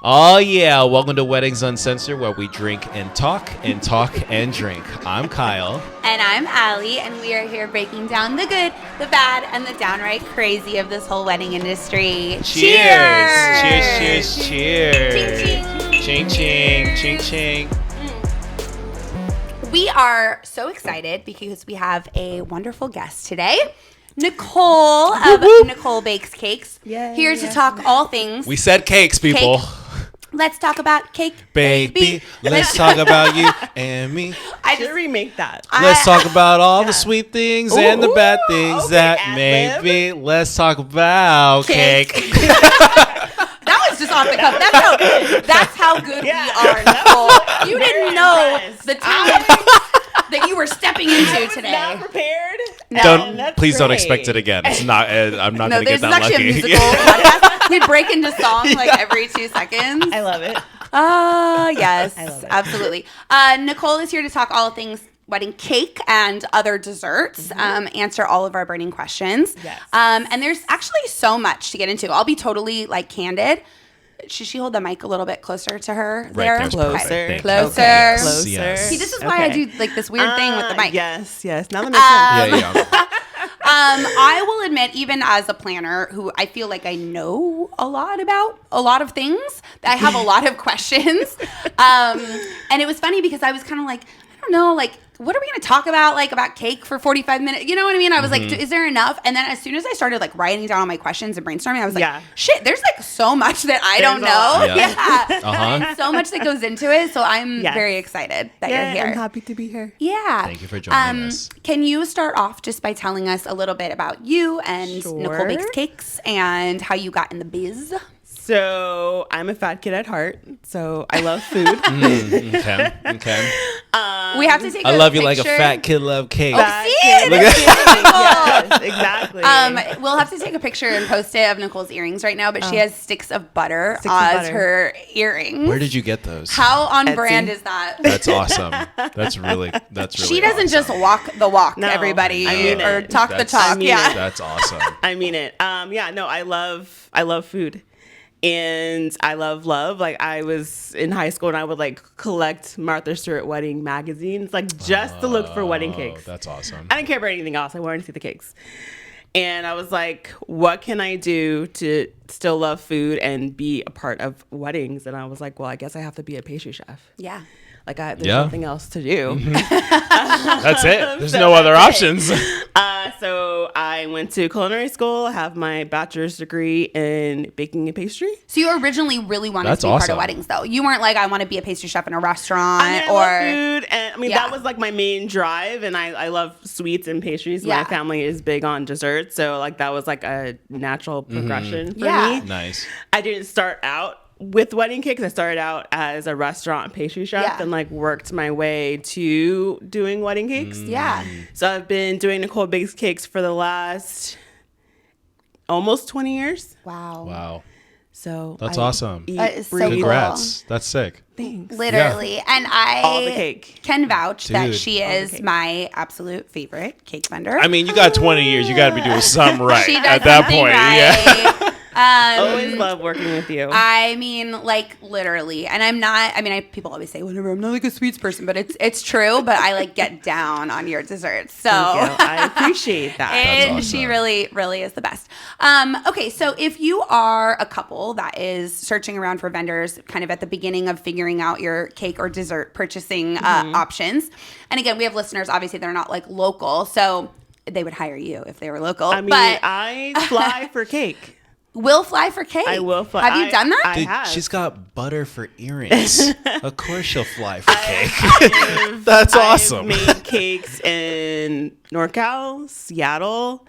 Oh, yeah. Welcome to Weddings Uncensored, where we drink and talk and talk and drink. I'm Kyle. And I'm Allie, and we are here breaking down the good, the bad, and the downright crazy of this whole wedding industry. Cheers! Cheers, cheers, cheers. Ching, ching. Ching, ching, ching, ching. We are so excited because we have a wonderful guest today. Nicole of Nicole Bakes Cakes, here to talk all things. We said cakes, people. Cake. Let's talk about cake, Baby, let's talk about you and me. I should remake that. Let's talk about all the sweet things and the bad things that maybe. Let's talk about cake. That was just off the cuff. That's how good we are, Nicole. You didn't know the talent that you were stepping into today. Not prepared. Please don't expect it again. It's not. I'm not going to get that lucky. There's actually a musical podcast. We break into song like every 2 seconds. I love it. Yes, I love it. Absolutely. Nicole is here to talk all things wedding cake and other desserts, answer all of our burning questions. Yes. And there's actually so much to get into. I'll be totally closer to the mic a little bit closer to her? Right there? Closer. Okay. Closer. Yes, Closer. yes. See, this is why I do this weird thing with the mic. Yes. Now that makes sense. Yeah. I will admit, even as a planner who I feel like I know a lot about a lot of things, that I have a lot of questions. And it was funny because I was kind of like, I don't know, what are we going to talk about cake for 45 minutes? You know what I mean? I was like, is there enough? And then as soon as I started writing down all my questions and brainstorming, I was like, shit, there's so much that I don't know. Yeah. So much that goes into it. So I'm very excited that you're here. I'm happy to be here. Yeah. Thank you for joining us. Can you start off just by telling us a little bit about you and Nicole Bakes Cakes and how you got in the biz? So I'm a fat kid at heart. So I love food. Okay. We have to take. I love you picture. like a fat kid love cake. Yes, exactly. We'll have to take a picture and post it of Nicole's earrings right now, but she has sticks of butter as her earrings. Where did you get those? How on Etsy. brand is that? That's awesome. That's really She doesn't just walk the walk, No, everybody, I mean or it. talk the talk. That's awesome. I mean it. I love food. And I love. Like I was in high school and I would collect Martha Stewart wedding magazines, just to look for wedding cakes. That's awesome. I didn't care about anything else. I wanted to see the cakes. And I was like, what can I do to still love food and be a part of weddings? And I was like, well, I guess I have to be a pastry chef. Yeah. There's nothing else to do. That's it. There's no other options. So I went to culinary school, have my bachelor's degree in baking and pastry. So you originally really wanted to be part of weddings, though. You weren't like, I want to be a pastry chef in a restaurant I love food, and that was my main drive. And I love sweets and pastries. Yeah. My family is big on desserts, so that was a natural progression for me. Nice. I didn't start out with wedding cakes. I started out as a restaurant pastry chef and worked my way to doing wedding cakes. Yeah. So I've been doing Nicole Bakes Cakes for the last almost 20 years. Wow. So That's awesome. That is so Congrats. That's sick. Thanks. Literally. Yeah. And All the cake. can vouch that Dude. she is my absolute favorite cake vendor. I mean, you got 20 years. You got to be doing something right She does at that something point. right. Yeah. Always love working with you. I mean, literally. And I'm not, people always say, whatever, I'm not a sweets person, but it's true. But I get down on your desserts. So Thank you. I appreciate that. That's awesome. She really, really is the best. Okay, so if you are a couple that is searching around for vendors kind of at the beginning of figuring out your cake or dessert purchasing options, and again, we have listeners, obviously, they're not local, so they would hire you if they were local. I fly for cake. Will fly for cake. I will fly. Have you done that? I Dude, have. she's got butter for earrings. Of course she'll fly for cake. That's awesome. I've made cakes in NorCal, Seattle,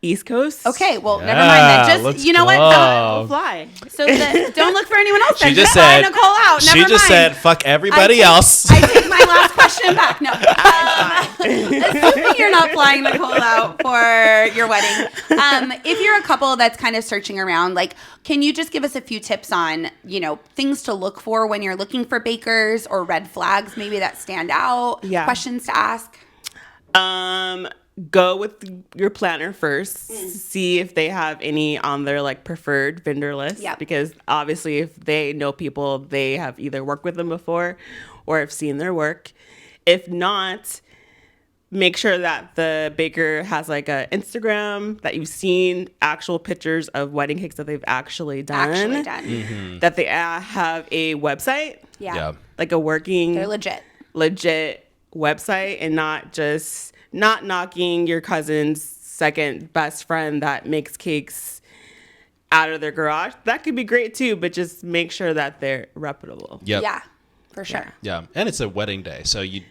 East Coast. Okay, well, never mind then. let's Just, you know what? go. I will fly. So don't look for anyone else. She then. just fly said. Nicole out. Never She just mind. said, "Fuck everybody else." I take my last question back. No. Assuming you're not flying Nicole out for your wedding. If you're a couple that's kind of searching around, can you just give us a few tips on, things to look for when you're looking for bakers or red flags maybe that stand out? Yeah. Questions to ask? go with your planner first. See if they have any on their like preferred vendor list. Yep. Because obviously, if they know people, they have either worked with them before or have seen their work. If not, make sure that the baker has like a Instagram, that you've seen actual pictures of wedding cakes that they've actually done. That they have a website. Yeah. Like a working, They're legit website, and not knocking your cousin's second best friend that makes cakes out of their garage. That could be great too, but just make sure that they're reputable. Yep. Yeah, for sure. Yeah. And it's a wedding day. So you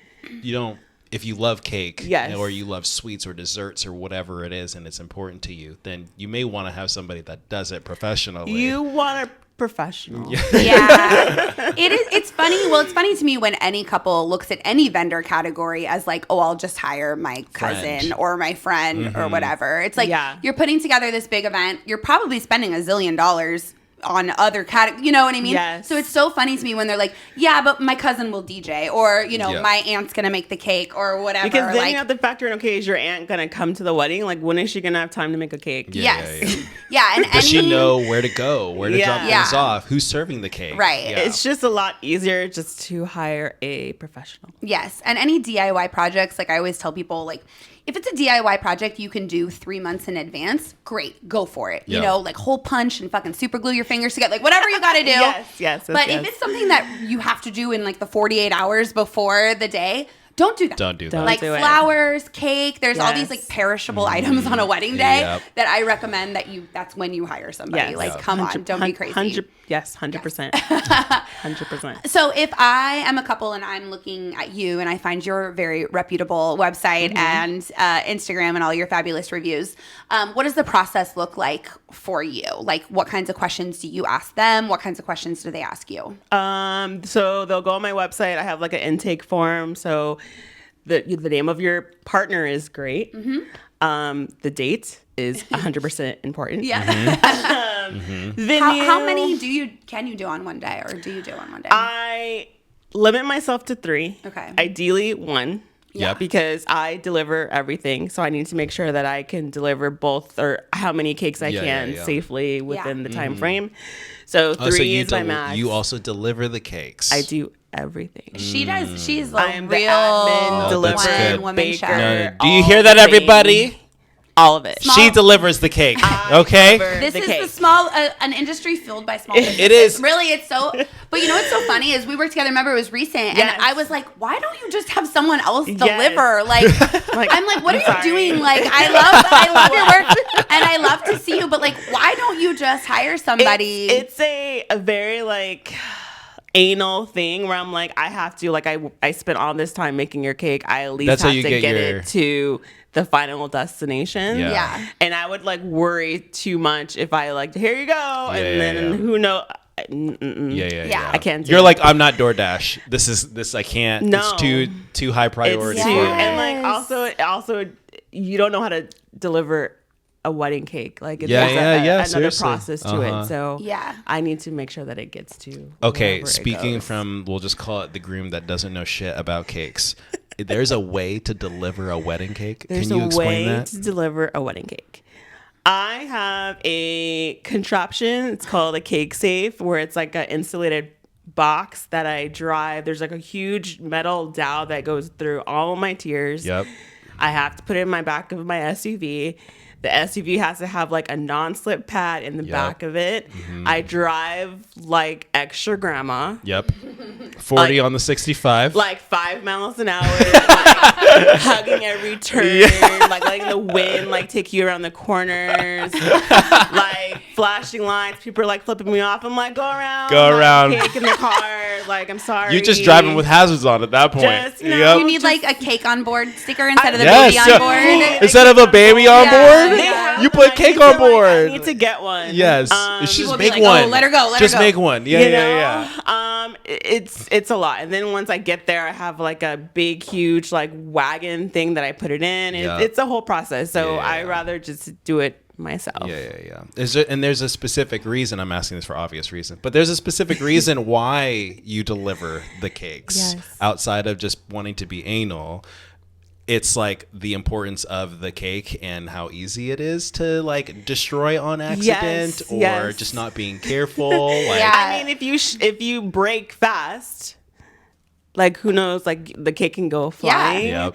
don't, if you love cake or you love sweets or desserts or whatever it is and it's important to you, then you may want to have somebody that does it professionally. You want a professional. Yeah. It's funny. Well, it's funny to me when any couple looks at any vendor category as like, oh, I'll just hire my cousin or my friend or whatever. It's like, you're putting together this big event. You're probably spending $1 zillion on other categories, you know what I mean? Yes. So it's so funny to me when they're like, yeah, but my cousin will DJ, or, you know, my aunt's going to make the cake or whatever. Because then like, you have to factor in, okay, is your aunt going to come to the wedding? Like, when is she going to have time to make a cake? Yes. Yeah. And does she know where to go, where to drop things off, who's serving the cake? Right. Yeah. It's just a lot easier just to hire a professional. Yes. And any DIY projects, like I always tell people, like, if it's a DIY project you can do 3 months in advance, great, go for it. You know, like hole punch and fucking super glue your fingers together, like whatever you got to do. Yes. But if it's something that you have to do in like the 48 hours before the day, don't do that. Don't do that. Like flowers, cake, there's all these like perishable items on a wedding day that I recommend that that's when you hire somebody. Like, come on, don't be crazy. 100%. 100%. So if I am a couple and I'm looking at you and I find your very reputable website and Instagram and all your fabulous reviews, what does the process look like for you? Like, what kinds of questions do you ask them? What kinds of questions do they ask you? So they'll go on my website. I have like an intake form. So the name of your partner is great. The date is 100% important. Yeah. Venue. How many can you do on one day, or do you do on one day? I limit myself to 3. Okay. Ideally 1. Yeah. Because I deliver everything. So I need to make sure that I can deliver both, or how many cakes I can safely within the time frame. So 3 is my max. You also deliver the cakes. I do everything. She does. She's a I am real the admin, deliver, one-woman baker. show. Do you hear that, everybody? All of it. She delivers the cake. Okay. This is the small, an industry filled by small businesses. It is. Really, it's so. But you know what's so funny is we worked together. Remember, it was recent, and I was like, "Why don't you just have someone else deliver?" Like, I'm like, "What are you doing?" Like, I love your work, and I love to see you. But like, why don't you just hire somebody? It's a very like anal thing where I'm like, I have to, like, I spent all this time making your cake. I at least have to get it to the final destination. Yeah. And I would like worry too much if I like, here you go. And then who knows? Yeah. I can't do You're it. like, I'm not DoorDash. This I can't. No. It's too high priority. It's too, for me. and like also you don't know how to deliver a wedding cake. Like it's another seriously. process to it. So Yeah. I need to make sure that it gets to Okay, wherever it speaking goes. from, we'll just call it the groom that doesn't know shit about cakes. There's a way to deliver a wedding cake. There's Can you a explain way that? to deliver a wedding cake. I have a contraption. It's called a cake safe, where it's like an insulated box that I drive. There's like a huge metal dowel that goes through all of my tiers. Yep. I have to put it in my back of my SUV. The SUV has to have like a non-slip pad in the back of it. I drive like extra grandma. Yep. 40 on the 65. Like 5 miles an hour, like hugging every turn, like letting the wind like take you around the corners, like flashing lights. People are like flipping me off. I'm like, go around. Cake in the car. Like, I'm sorry. You're just driving with hazards on at that point. Just, you know, You need like a cake on board sticker instead of the baby on board. Instead of a baby on board, have you them. put I cake need on to, like, board. I need to get one. Yes. People Just will be make like, one. oh, let her go. Just make one. Yeah. It's a lot. And then once I get there, I have like a big, huge like wagon thing that I put it in. And it's a whole process. So I rather just do it myself. Yeah. There's a specific reason. I'm asking this for obvious reason, but there's a specific reason why you deliver the cakes outside of just wanting to be anal. it's like the importance of the cake and how easy it is to like destroy on accident or just not being careful. Like, I mean, if you break fast, like who knows, like the cake can go flying. Yep.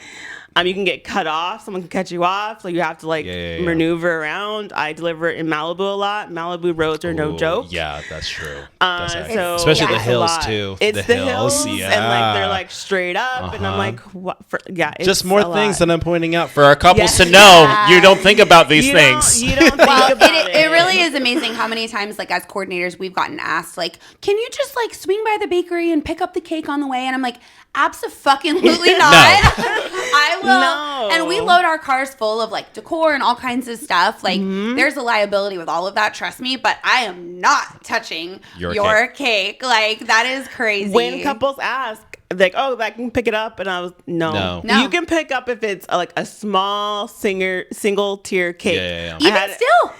You can get cut off. Someone can cut you off. So you have to like maneuver around. I deliver in Malibu a lot. Malibu roads are no joke. Yeah, that's true. So especially the hills too. It's the hills, and like they're like straight up, and I'm like, what? It's just more things that I'm pointing out for our couples to know. You don't think about these things. You don't think about it. It really is amazing how many times, like as coordinators, we've gotten asked, like, can you just like swing by the bakery and pick up the cake on the way? And I'm like, abso-fucking-lutely not. I will. No. And we load our cars full of like decor and all kinds of stuff. Like there's a liability with all of that, trust me, but I am not touching your cake. Like that is crazy. When couples ask, like, oh, I can pick it up, and I was no. You can pick up if it's like a small single tier cake. Yeah. Even still.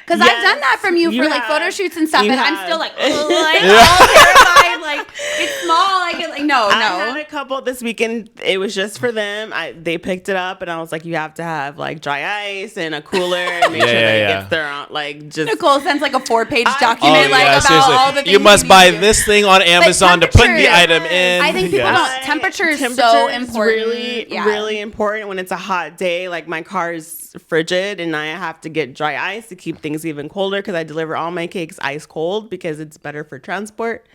Because I've done that from you for like photo shoots and stuff, and I'm still like, all terrified. Like it's small. I had a couple this weekend. It was just for them. They picked it up, and I was like, you have to have like dry ice and a cooler, and make sure that it gets there on like just. Nicole sends like a 4-page document about seriously. all the things you must buy this thing on Amazon to put the item in. I think people don't. Temperature is so important. Really important when it's a hot day. Like my car is frigid, and I have to get dry ice to keep things even colder because I deliver all my cakes ice cold because it's better for transport.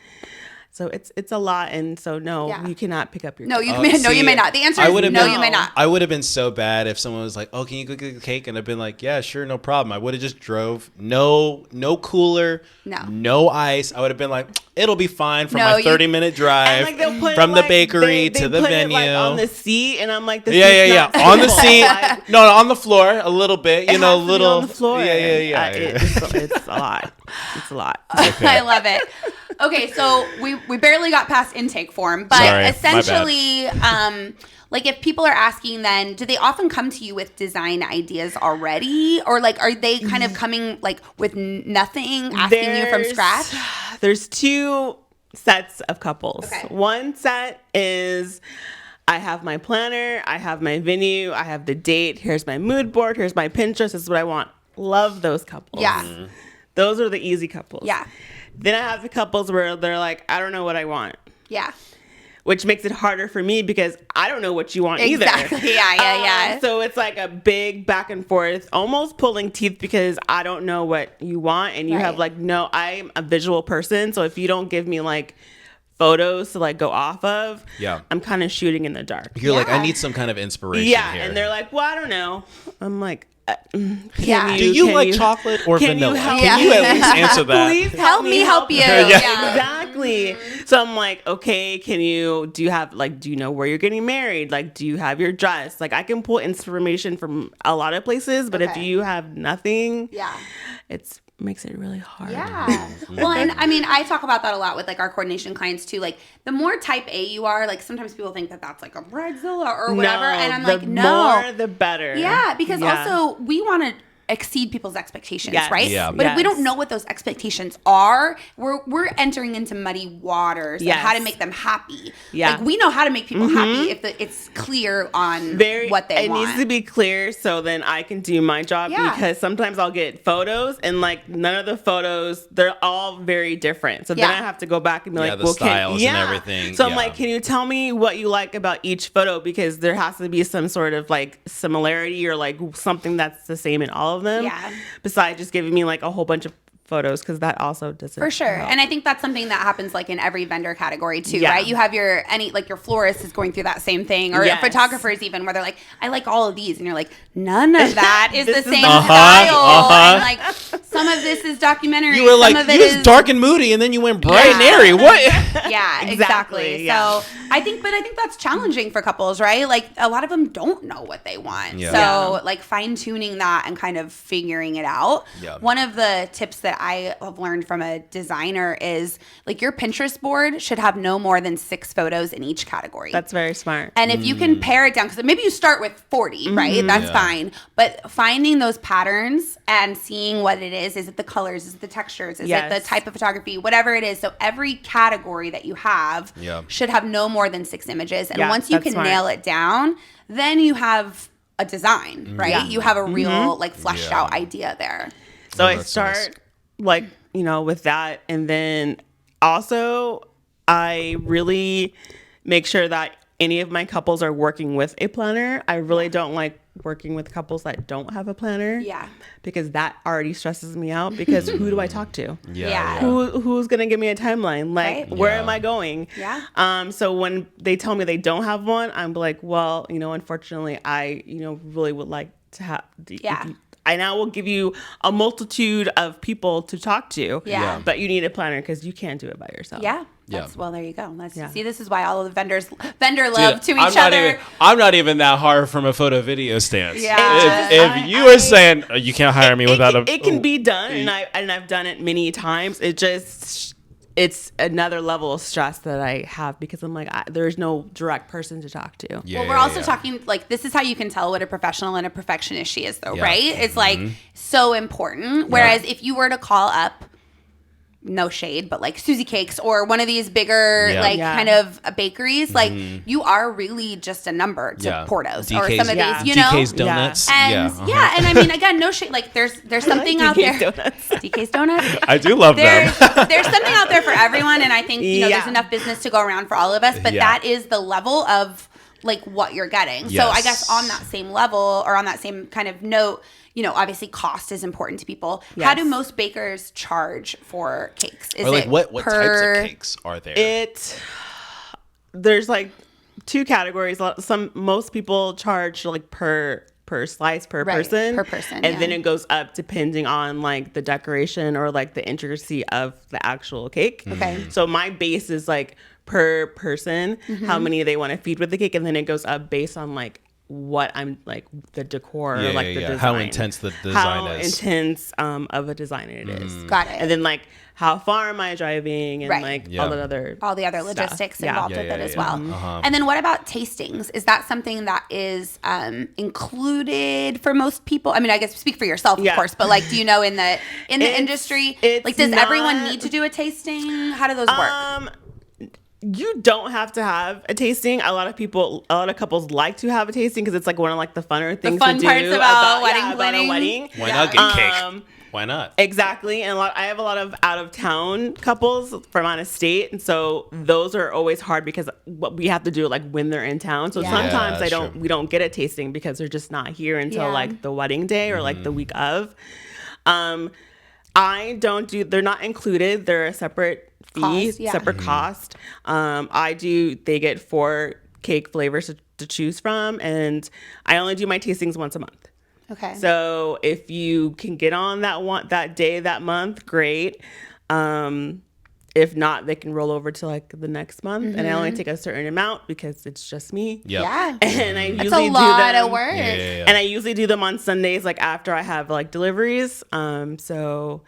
So it's a lot, and so you cannot pick up your cake. You may not. The answer is no, you may not. I would have been so bad if someone was like, oh, can you go get the cake? And I've been like, yeah, sure, no problem. I would have just drove, no cooler, no ice. I would have been like, it'll be fine for my 30-minute drive from the bakery to the venue. On the seat, and I'm like, on the seat. No, on the floor a little bit. On the floor. Yeah. It's a lot. It's a lot. Okay. I love it. Okay, so we barely got past intake form, but essentially, like if people are asking, then do they often come to you with design ideas already, or like are they kind of coming like with nothing, asking you from scratch? There's 2 sets of couples. Okay. One set is I have my planner, I have my venue, I have the date. Here's my mood board. Here's my Pinterest. This is what I want. Love those couples. Yeah. Mm-hmm. Those are the easy couples. Yeah. Then I have the couples where they're like, I don't know what I want. Yeah. Which makes it harder for me because I don't know what you want either. Exactly. Yeah. So it's like a big back and forth, almost pulling teeth because I don't know what you want. And you have like, no, I'm a visual person. So if you don't give me like photos to like go off of, I'm kind of shooting in the dark. You're like, I need some kind of inspiration here. And they're like, well, I don't know. I'm like, do you like chocolate or vanilla? Can you at least answer that? Please help me help you. Exactly. So I'm like, okay, do you know where you're getting married? Like, do you have your dress? Like, I can pull information from a lot of places, but if you have nothing, it makes it really hard. Yeah. Well, and I mean, I talk about that a lot with like our coordination clients too. Like the more type A you are, like sometimes people think that that's like a bridezilla or whatever. And I'm like, no. The more, the better. Yeah. Because also we want to exceed people's expectations, right? Yeah. But if we don't know what those expectations are, we're entering into muddy waters of how to make them happy. Yeah. Like we know how to make people happy if it's clear on what they want. It needs to be clear so then I can do my job because sometimes I'll get photos and like none of the photos, they're all very different. So then I have to go back and be like, the styles and everything. So I'm like, can you tell me what you like about each photo? Because there has to be some sort of like similarity or like something that's the same in all of them, besides just giving me like a whole bunch of photos, because that also doesn't for sure help. And I think that's something that happens like in every vendor category too, right? You have your florist is going through that same thing, or photographers even, where they're like, I like all of these, and you're like, none of that is the same style, and like some of this is documentary, you were like, you was dark and moody, and then you went bright and airy. What? Exactly. So I think that's challenging for couples, right? Like a lot of them don't know what they want, so like fine tuning that and kind of figuring it out. One of the tips that I have learned from a designer is like your Pinterest board should have no more than 6 photos in each category. That's very smart. And if you can pare it down, because maybe you start with 40, right? That's fine. But finding those patterns and seeing what it is is it the colors? Is it the textures? Is it the type of photography? Whatever it is. So every category that you have should have no more than 6 images. And once you can nail it down, then you have a design, right? Yeah. You have a real like fleshed out idea there. So I start like, you know, with that. And then also I really make sure that any of my couples are working with a planner. I really don't like working with couples that don't have a planner. Yeah. Because that already stresses me out because who do I talk to? Who's going to give me a timeline? Like, where am I going? Yeah. So when they tell me they don't have one, I'm like, well, you know, unfortunately, I, you know, really would like to have. I now will give you a multitude of people to talk to. Yeah. But you need a planner because you can't do it by yourself. Yeah. Well, there you go. See, this is why all of the vendor love to each other. I'm not even that hard from a photo video stance. Yeah. If you are saying you can't hire me without a, it can be done, and I've done it many times. It's another level of stress that I have because I'm like, there's no direct person to talk to. Yeah, well, we're also talking, like, this is how you can tell what a professional and a perfectionist she is, though, right? It's like so important. Whereas if you were to call up, no shade, but like Susie Cakes or one of these bigger kind of bakeries, like you are really just a number to Portos or some of these, you know, DK's Donuts, and and I mean, again, no shade, like there's something out there. DK's Donuts, I do love them. There's something out there for everyone, and I think you know there's enough business to go around for all of us. But that is the level of like what you're getting. So I guess on that same level or on that same kind of note, you know, obviously cost is important to people. Yes. How do most bakers charge for cakes? Is like what types of cakes are there? There's like 2 categories. Most people charge like per slice per person, and then it goes up depending on like the decoration or like the intricacy of the actual cake. Okay. So my base is like per person, how many they want to feed with the cake, and then it goes up based on like what I'm like the decor or like the design. How intense the design is. How intense of a design it is. Got it. And then like how far am I driving and like all the other logistics involved with it as well. And then what about tastings? Is that something that is included for most people? I mean, I guess speak for yourself, of course, but like, do you know in the industry, like does everyone need to do a tasting? How do those work? You don't have to have a tasting. A lot of couples like to have a tasting because it's like one of like the funner things to do parts about a wedding. Why not get cake? Why not? Exactly. And I have a lot of out of town couples from out of state, and so those are always hard because what we have to do like when they're in town. So sometimes we don't get a tasting because they're just not here until like the wedding day or like the week of. I don't do. They're not included. They're a separate fee, separate cost. They get 4 cake flavors to choose from, and I only do my tastings once a month. Okay. So if you can get on that day, that month, great. If not, they can roll over to like the next month, and I only take a certain amount because it's just me. Yep. Yeah. And I usually do them. That's a lot of work. And I usually do them on Sundays, like after I have like deliveries. So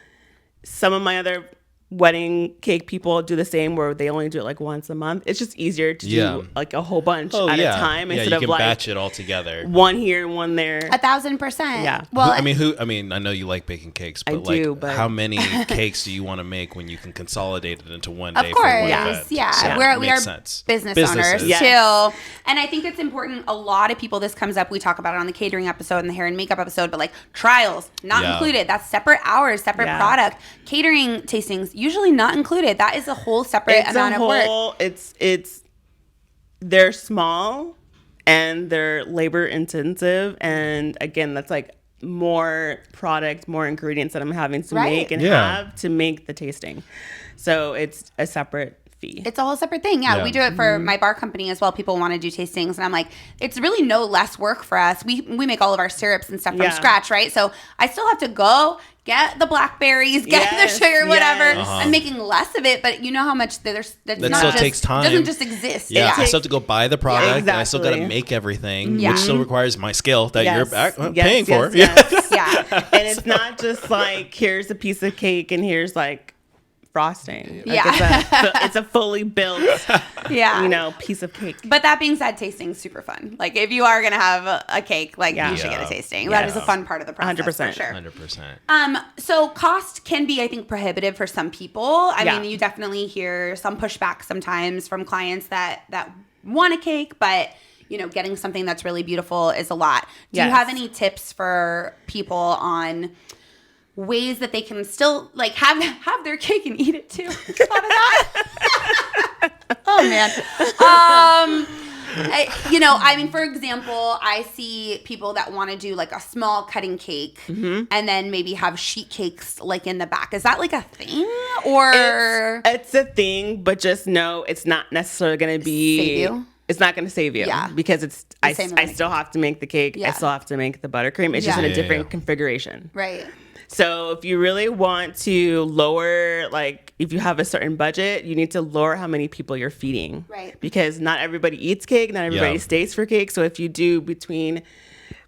some of my other wedding cake people do the same where they only do it like once a month. It's just easier to do like a whole bunch at a time instead of like batch it all together. One here, one there. 1,000%. Yeah. Well, I know you like baking cakes, but but how many cakes do you want to make when you can consolidate it into one day? Of course, for one event? we are business owners too, and I think it's important. A lot of people, this comes up. We talk about it on the catering episode and the hair and makeup episode, but like trials not included. That's separate hours, separate product. Catering tastings usually not included. That is a whole separate amount of work. They're small and they're labor intensive, and again, that's like more product, more ingredients that I'm having to make and have to make the tasting. So it's a separate fee. It's a whole separate thing. Yeah. We do it for my bar company as well. People want to do tastings, and I'm like, it's really no less work for us. We make all of our syrups and stuff from scratch, right? So I still have to go get the blackberries, get the sugar, whatever. I'm making less of it, but you know how much that still takes time. Doesn't just exist. Yeah, I still have to go buy the product, and I still got to make everything, which still requires my skill that you're paying for. Yeah, and it's not just like here's a piece of cake and here's like frosting. Yeah. It's a fully built, piece of cake. But that being said, tasting's super fun. Like, if you are going to have a cake, like, you should get a tasting. That is a fun part of the process. 100%. For sure. 100%. So cost can be, I think, prohibitive for some people. I mean, you definitely hear some pushback sometimes from clients that want a cake, but getting something that's really beautiful is a lot. Do you have any tips for people on ways that they can still like have their cake and eat it too? Oh man. For example, I see people that want to do like a small cutting cake and then maybe have sheet cakes like in the back. Is that like a thing, or it's a thing? But just know it's not necessarily going to be save you. It's not going to save you because I still have to make the cake. I still have to make the buttercream. It's just in a different configuration. Right. So if you really want to lower, like if you have a certain budget, you need to lower how many people you're feeding. Right. Because not everybody eats cake. Not everybody stays for cake. So if you do between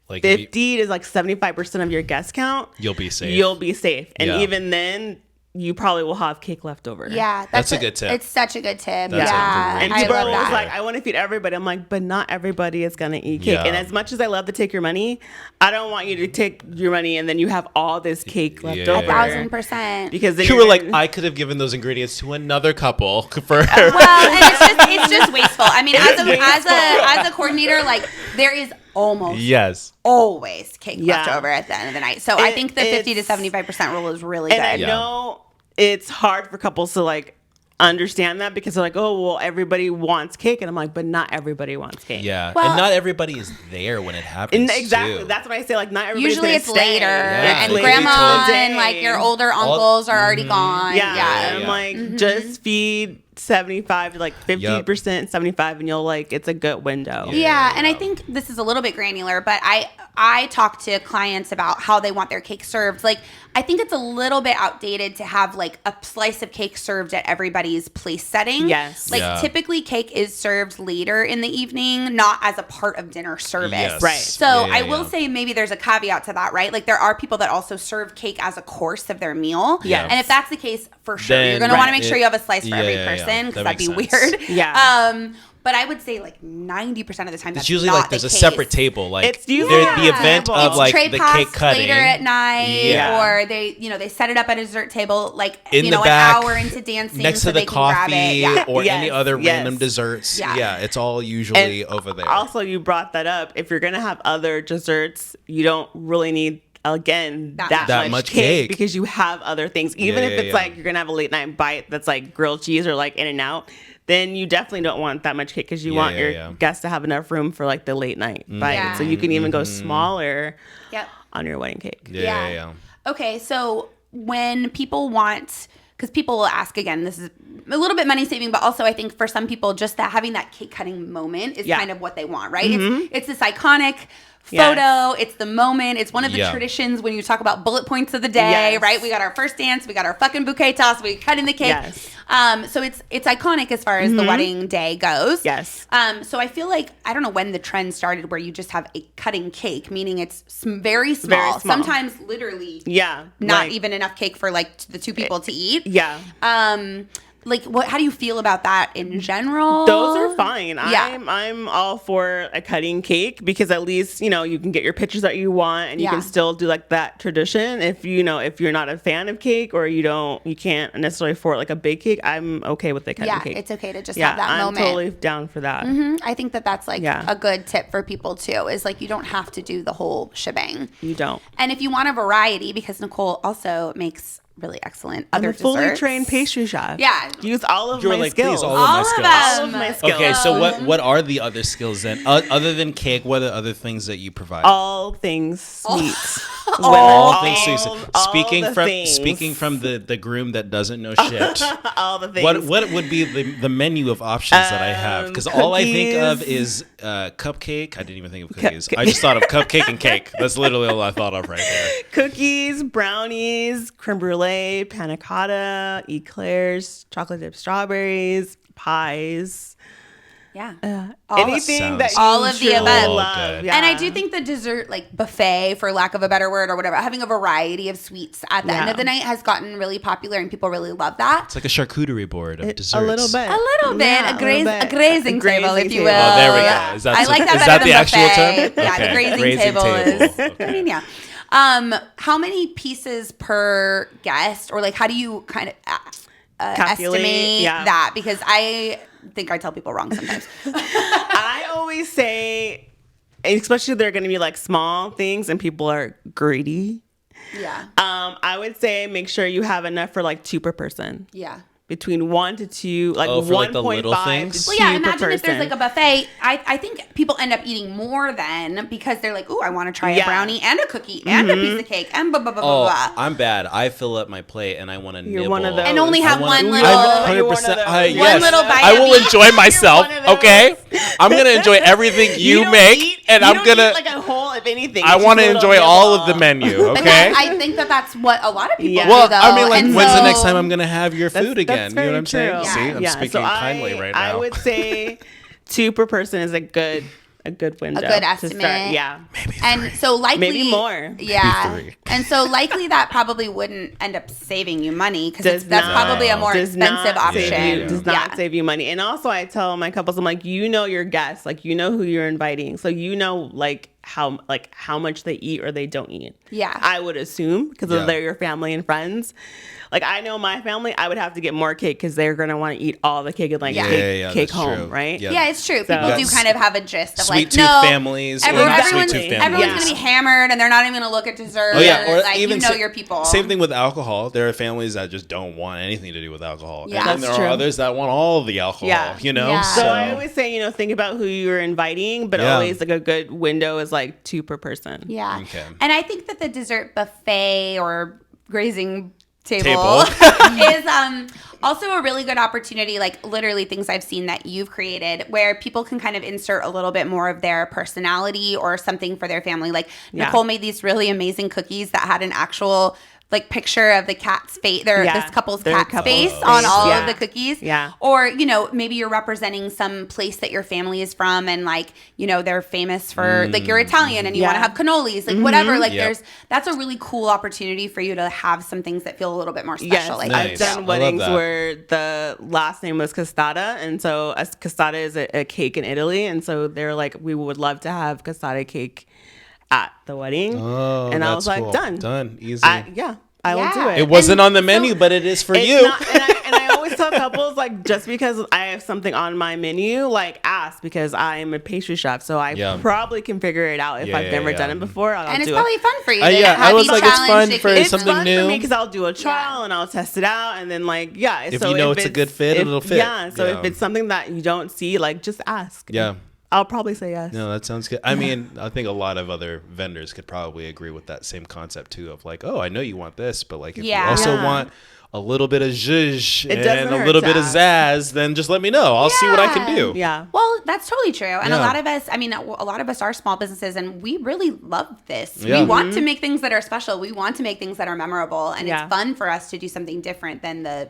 like 50 to like 75% of your guest count, you'll be safe. And even then, you probably will have cake left over. Yeah, that's a good tip. It's such a good tip. And people are always like, I want to feed everybody. I'm like, but not everybody is going to eat cake. And as much as I love to take your money, I don't want you to take your money and then you have all this cake left over. 1,000%. Because then you were like, I could have given those ingredients to another couple for. And it's just wasteful. I mean, as a coordinator, like there is always cake left over at the end of the night. So I think the 50 to 75% rule is really good. And I know it's hard for couples to like understand that because they're like, oh, well, everybody wants cake. And I'm like, but not everybody wants cake. Yeah. Well, and not everybody is there when it happens. Exactly. Too. That's what I say. Like, not everybody's usually it's stay. later. And grandma and like your older uncles are already gone. Yeah. I'm like, just feed 75 to like 50%, 75, and you'll like, it's a good window. Yeah. And I think this is a little bit granular, but I talk to clients about how they want their cake served. Like, I think it's a little bit outdated to have like a slice of cake served at everybody's place setting. Yes. Like typically cake is served later in the evening, not as a part of dinner service. Yes. Right. So I will say maybe there's a caveat to that, right? Like there are people that also serve cake as a course of their meal. Yes. And if that's the case, for sure, Then, you're going to want to make sure you have a slice for every person because that'd be weird. Yeah. But I would say like 90% of the time, that's it's usually not like there's the a case. separate table. Like it's usually the event of it's like tray the pass cake cutting later at night, or they set it up at a dessert table like in the an back, hour into dancing next so to the they can grab coffee it. or any other random desserts. Yeah. It's all usually over there. Also, you brought that up. If you're gonna have other desserts, you don't really need that much cake because you have other things. Even if it's like you're gonna have a late night bite that's like grilled cheese or like In-N-Out, then you definitely don't want that much cake because you want your guests to have enough room for like the late night bite. So you can even go smaller on your wedding cake. Yeah. Okay, so when people want, because people will ask again, this is a little bit money saving, but also I think for some people, just that having that cake cutting moment is kind of what they want, right? It's this iconic photo. It's the moment. It's one of the traditions when you talk about bullet points of the day, right? We got our first dance. We got our fucking bouquet toss. We cutting the cake. So it's iconic as far as the wedding day goes. So I feel like, I don't know when the trend started where you just have a cutting cake, meaning it's very small. Sometimes literally not even enough cake for like the two people to eat. Like, how do you feel about that in general? Those are fine. I'm all for a cutting cake because at least, you can get your pictures that you want and you can still do like that tradition. If you're not a fan of cake or you can't necessarily afford like a big cake, I'm okay with the cutting cake. Yeah, it's okay to just have that moment. I'm totally down for that. I think that's like a good tip for people too, is like you don't have to do the whole shebang. You don't. And if you want a variety, because Nicole also makes really excellent other desserts. Fully trained pastry chef. Use all of my skills. All of my skills. Okay, so what are the other skills then? Other than cake, what are the other things that you provide? All things sweet. All things sweet. Speaking from the groom that doesn't know shit. All the things. What would be the menu of options that I have? Because all I think of is cupcake. I didn't even think of cookies. I just thought of cupcake and cake. That's literally all I thought of right there. Cookies, brownies, creme brulee, panna cotta, eclairs, chocolate dipped strawberries, pies. Yeah. Anything that you all of the truly above. love. Yeah. And I do think the dessert like buffet, for lack of a better word or whatever, having a variety of sweets at the end of the night has gotten really popular and people really love that. It's like a charcuterie board of desserts. A little bit. Yeah, a grazing table, if you will. Oh, there we go. Is that, I like that is better that the than actual buffet. term? Yeah, Okay. the grazing table is. Okay. I mean, yeah. How many pieces per guest, or like how do you kind of estimate that? Because I think I tell people wrong sometimes. I always say, especially if they're going to be like small things and people are greedy. Yeah. I would say make sure you have enough for like 2 per person. Yeah. Between 1 to 2, like for like the 1.5 little to things? 2 Well, yeah, per imagine if there's person. like a buffet. I think people end up eating more then because they're like, ooh, I want to try a brownie and a cookie and a piece of cake and blah, blah, blah, blah, blah. I'm bad. I fill up my plate and I want to nibble. one of those. And only have one little... I'm You're one of 100%. those. Yes. One little bite I of will each. enjoy myself. You're one of those. Okay, I'm gonna enjoy everything you don't make, eat- and you I'm don't gonna. eat like a whole, if anything. I It's want to just a little enjoy all of nibble. the menu. But Okay. I think that's what a lot of people Yeah. do, Well, though. I mean, like, And when's the so- next time I'm gonna have your food again? You know what very I'm saying? true. See, I'm Yeah. speaking So kindly right now. I would say 2 per person is a good window. A good to estimate. start. Yeah. Maybe And so likely... Maybe more. Yeah. Maybe 3. And so likely that probably wouldn't end up saving you money because Does that's not- probably a more does expensive not save option. you- does not save you money. And also I tell my couples, I'm like, you know your guests, like you know who you're inviting. So you know how much they eat or they don't eat. Yeah. I would assume because they're your family and friends. Like I know my family, I would have to get more cake because they're gonna want to eat all the cake and like cake that's home, true. right? Yeah, it's true. So- People do kind of have a gist of Sweet like, tooth no, families. everyone's sweet tooth families. going to be hammered and they're not even going to look at dessert. Oh yeah, or like, even you know your people. Same thing with alcohol. There are families that just don't want anything to do with alcohol, Yeah. and then That's there are true. others that want all of the alcohol. Yeah. You know, Yeah. So I always say, think about who you're inviting, but Yeah. always like a good window is like 2 per person. Yeah. Okay. And I think that the dessert buffet or grazing table is also a really good opportunity, like literally things I've seen that you've created where people can kind of insert a little bit more of their personality or something for their family. Like Nicole made these really amazing cookies that had an actual like picture of the cat's face, this couple's cat face on all of the cookies. Yeah. Or, maybe you're representing some place that your family is from and like, they're famous for like you're Italian and you want to have cannolis, like whatever. Like that's a really cool opportunity for you to have some things that feel a little bit more special. Yes, Like I've done weddings that. where the last name was castata, and so castata is a cake in Italy, and so they're like, we would love to have castata cake at the wedding. Oh, and I that's was like, cool. done, Easy. I will do it. It wasn't on the menu, but it is for It's you. not- and I always tell couples, like, just because I have something on my menu, like, ask, because I am a pastry chef, so I probably can figure it out. If I've never done it before, I'll and do it's probably fun for you. I was like, it's fun for It's something fun new. for me because I'll do a trial and I'll test it out, and then like, If you know it's a good fit, it'll fit. Yeah. So if it's something that you don't see, like, just ask. Yeah. I'll probably say yes. No, that sounds good. I mean, I think a lot of other vendors could probably agree with that same concept too of like, oh, I know you want this, but like if you also want a little bit of zhuzh and a little bit of zazz, then just let me know. I'll see what I can do. Yeah. Well, that's totally true. And a Yeah. lot of us are small businesses and we really love this. Yeah. We want to make things that are special. We want to make things that are memorable. And Yeah. it's fun for us to do something different than the,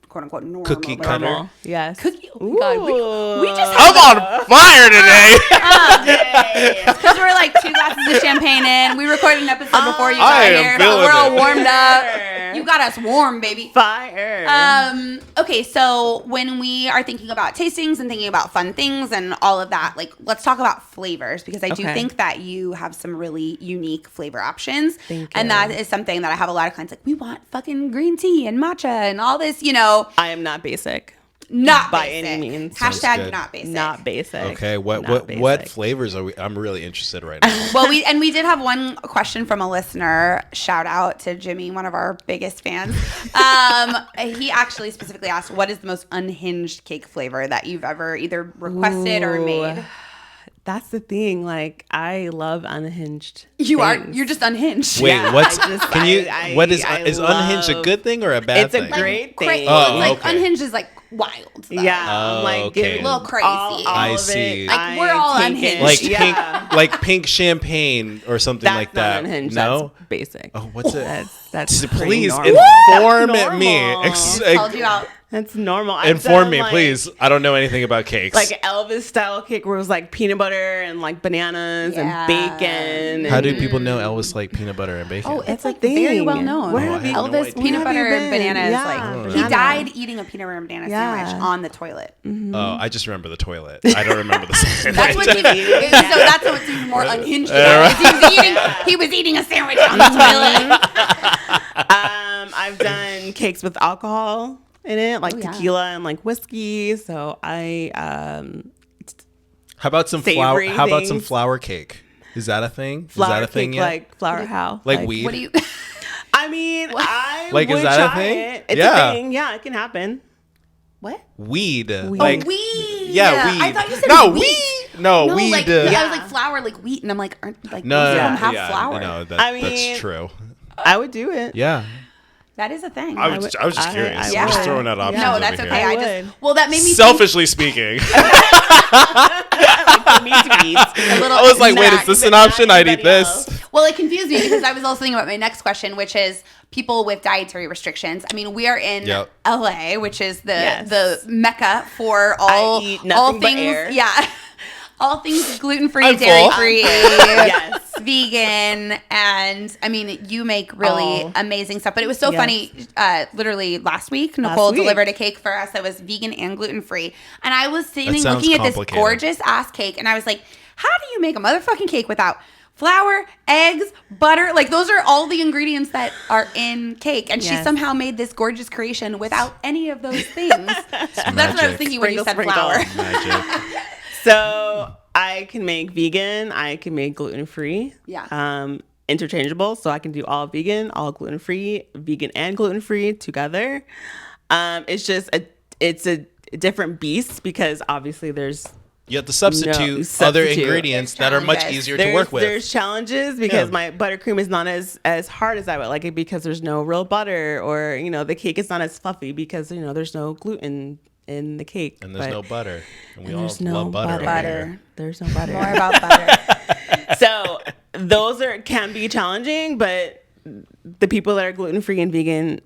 quote unquote normal. Cookie whatever. cutter. Yes. Cookie. Oh my God. We just I'm on fire today. because we're like 2 glasses of champagne in. We recorded an episode before you I got am here, but feeling we're all it. warmed up. You got us warm, baby. Fire. Okay, so when we are thinking about tastings and thinking about fun things and all of that, like let's talk about flavors because I do think that you have some really unique flavor options. Thank and you. that is something that I have a lot of clients like, we want fucking green tea and matcha and all this, I am not basic. not by basic. any means. Hashtag good. not basic. Not basic. Okay, what Not basic. what flavors are we? I'm really interested right now. Well, we did have one question from a listener. Shout out to Jimmy, one of our biggest fans. He actually specifically asked, "What is the most unhinged cake flavor that you've ever either requested or made?" That's the thing. Like, I love unhinged. You're just unhinged. Wait, Yeah, what's? I just- can you? I- what is? I Is unhinged a love- good thing or a bad It's a thing? great thing. Oh, like okay. unhinged is like wild. Though. Yeah, Oh, like okay. A little crazy. All I of see. It, Like, we're all take it. unhinged. like Yeah. pink, like pink champagne or something That's like not that. unhinged. No. That's basic. Oh, what's it? That's pretty Please normal. inform That's me. normal. Called you out. That's normal. Inform me, please. I don't know anything about cakes. Like Elvis style cake where it was like peanut butter and like bananas and bacon. How do people know Elvis like peanut butter and bacon? Oh, it's like very well known. Elvis peanut butter and bananas. Yeah. He died eating a peanut butter and banana sandwich on the toilet. Mm-hmm. Oh, I just remember the toilet. I don't remember the sandwich. That's what's even more unhinged about. He was eating a sandwich on the toilet. I've done cakes with alcohol in it, like tequila and like whiskey. So how about some flour? How about some flour cake? Is that a thing? Flour is that a thing cake, yet? like flour how? Like weed? What do you? I mean, I like would is that try a thing? It. It's a thing. Yeah, it can happen. What? Weed. Like weed. Yeah, weed. I thought you said weed. No, weed. Like, I was like flour, like wheat, and I'm like, aren't like no, most of them have flour? No, that's true. I would do it. Yeah. That is a thing. I was just curious. I'm just throwing out options. No, that's okay. Here. That made me selfishly speaking. I was like, wait, is this an option? I'd eat this. Well, it confused me because I was also thinking about my next question, which is people with dietary restrictions. I mean, we are in LA, which is the mecca for all things. Yeah. All things gluten-free, dairy-free, vegan, and I mean, you make really amazing stuff. But it was so funny. Literally last week, Nicole delivered a cake for us that was vegan and gluten-free, and I was sitting looking at this gorgeous ass cake, and I was like, "How do you make a motherfucking cake without flour, eggs, butter? Like those are all the ingredients that are in cake." And she somehow made this gorgeous creation without any of those things. That's what I was thinking when you said flour. Magic. So I can make vegan. I can make gluten-free. Yeah. Interchangeable. So I can do all vegan, all gluten-free, vegan and gluten-free together. It's just it's a different beast because obviously there's you have to substitute other ingredients that are much easier to work with. There's challenges because my buttercream is not as hard as I would like it because there's no real butter, or the cake is not as fluffy because there's no gluten in the cake. And there's no butter. And we all love butter. There's no butter. More about butter. So those can be challenging, but the people that are gluten-free and vegan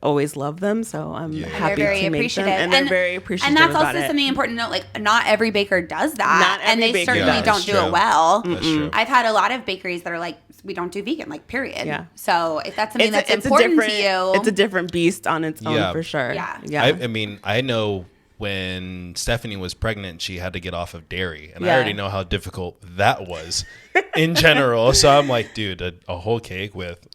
always love them. So I'm happy to make them. And they're very appreciative. And that's also something important to note. Like, not every baker does that. And they certainly don't do it well. That's true. I've had a lot of bakeries that are like, we don't do vegan, like, period. Yeah. So if that's something that's important to you. It's a different beast on its own for sure. Yeah. I mean, I know when Stephanie was pregnant, she had to get off of dairy. And I already know how difficult that was in general. So I'm like, dude, a whole cake with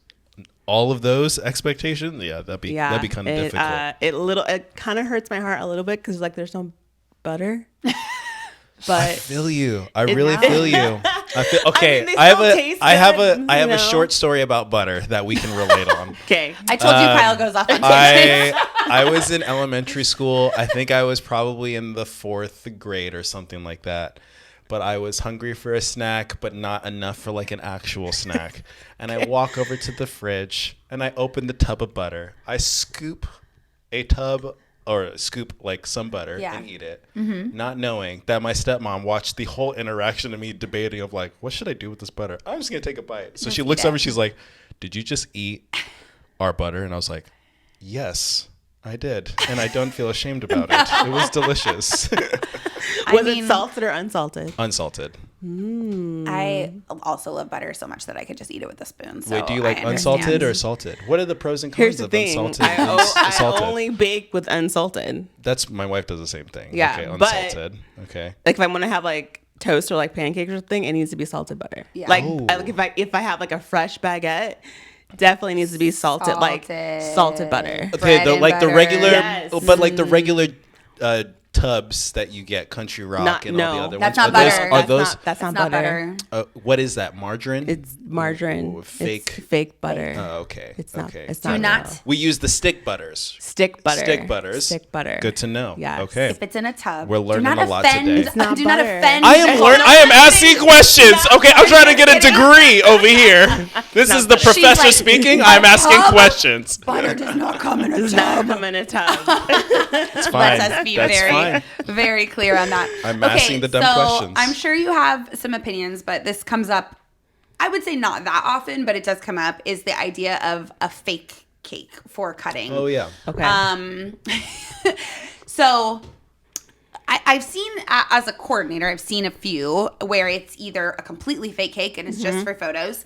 all of those expectations, that'd be kind of difficult. It kind of hurts my heart a little bit because like there's no butter. But I feel you. I really feel you. Okay. I have a short story about butter that we can relate on. Okay. I told you Kyle goes off on tangents. I was in elementary school. I think I was probably in the 4th grade or something like that. But I was hungry for a snack, but not enough for like an actual snack. And I walk over to the fridge and I open the tub of butter. I scoop like some butter and eat it, not knowing that my stepmom watched the whole interaction of me debating of like, what should I do with this butter? I'm just going to take a bite. So she looks over, she's like, did you just eat our butter? And I was like, yes, I did. And I don't feel ashamed about it. It was delicious. Was it salted or unsalted? Unsalted. I also love butter so much that I could just eat it with a spoon. So wait, do you like unsalted or salted? What are the pros and cons of unsalted? I only bake with unsalted. That's my wife does the same thing. Yeah, okay, unsalted. Okay. Like if I want to have like toast or like pancakes or something, it needs to be salted butter. Yeah. Like if I have like a fresh baguette, definitely needs to be salted like salted butter. Okay, the regular, but like the regular tubs that you get, Country Rock and all the other that's ones. Not butter. That's not butter. What is that? Margarine? It's margarine. Ooh, fake. It's fake butter. Oh, okay. It's not. Okay. It's not. not. We use the stick butters. Stick butter. Stick butters. Stick butter. Good to know. Yeah. Okay. If it's in a tub, we're learning a lot today. Do not offend. I am asking questions. Okay, I'm trying to get a degree over here. This is the professor speaking. I'm asking questions. Butter does not come in a tub. Does not come in a tub. It's fine. Let's us be That's very clear on that. I'm asking the dumb questions. I'm sure you have some opinions, but this comes up, I would say not that often, but it does come up, is the idea of a fake cake for cutting. Oh yeah. Okay. So I've seen, as a coordinator, I've seen a few where it's either a completely fake cake and it's just for photos,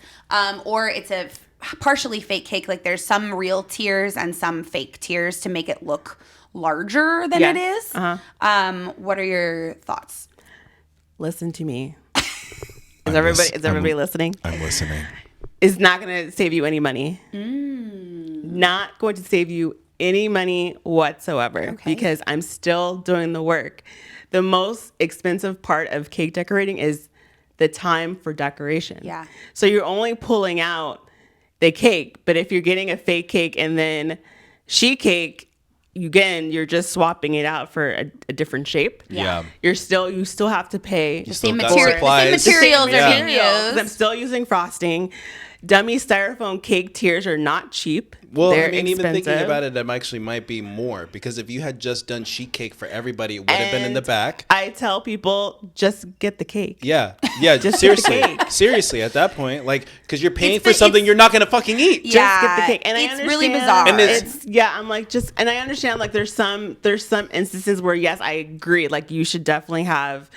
or it's a partially fake cake. Like there's some real tiers and some fake tiers to make it look larger than it is. What are your thoughts? Listen to me. Is everybody listening? I'm listening. It's not going to save you any money. Not going to save you any money whatsoever, because I'm still doing the work. The most expensive part of cake decorating is the time for decoration. Yeah. So you're only pulling out the cake, but if you're getting a fake cake and then sheet cake, you're just swapping it out for a different shape. Yeah. You still have to pay The same, got materials are being used. I'm still using frosting. Dummy styrofoam cake tiers are not cheap. Well, They're I mean, even expensive. thinking about it, that actually might be more, because if you had just done sheet cake for everybody, it would have been in the back. I tell people, just get the cake. Yeah, Just seriously, get the cake. seriously. At that point, like, because you're paying It's for the- something it's- you're not gonna fucking eat. Just get the cake. And it's I really understand- bizarre. And I'm like, and I understand, like, there's some instances where, yes, I agree, like, you should definitely have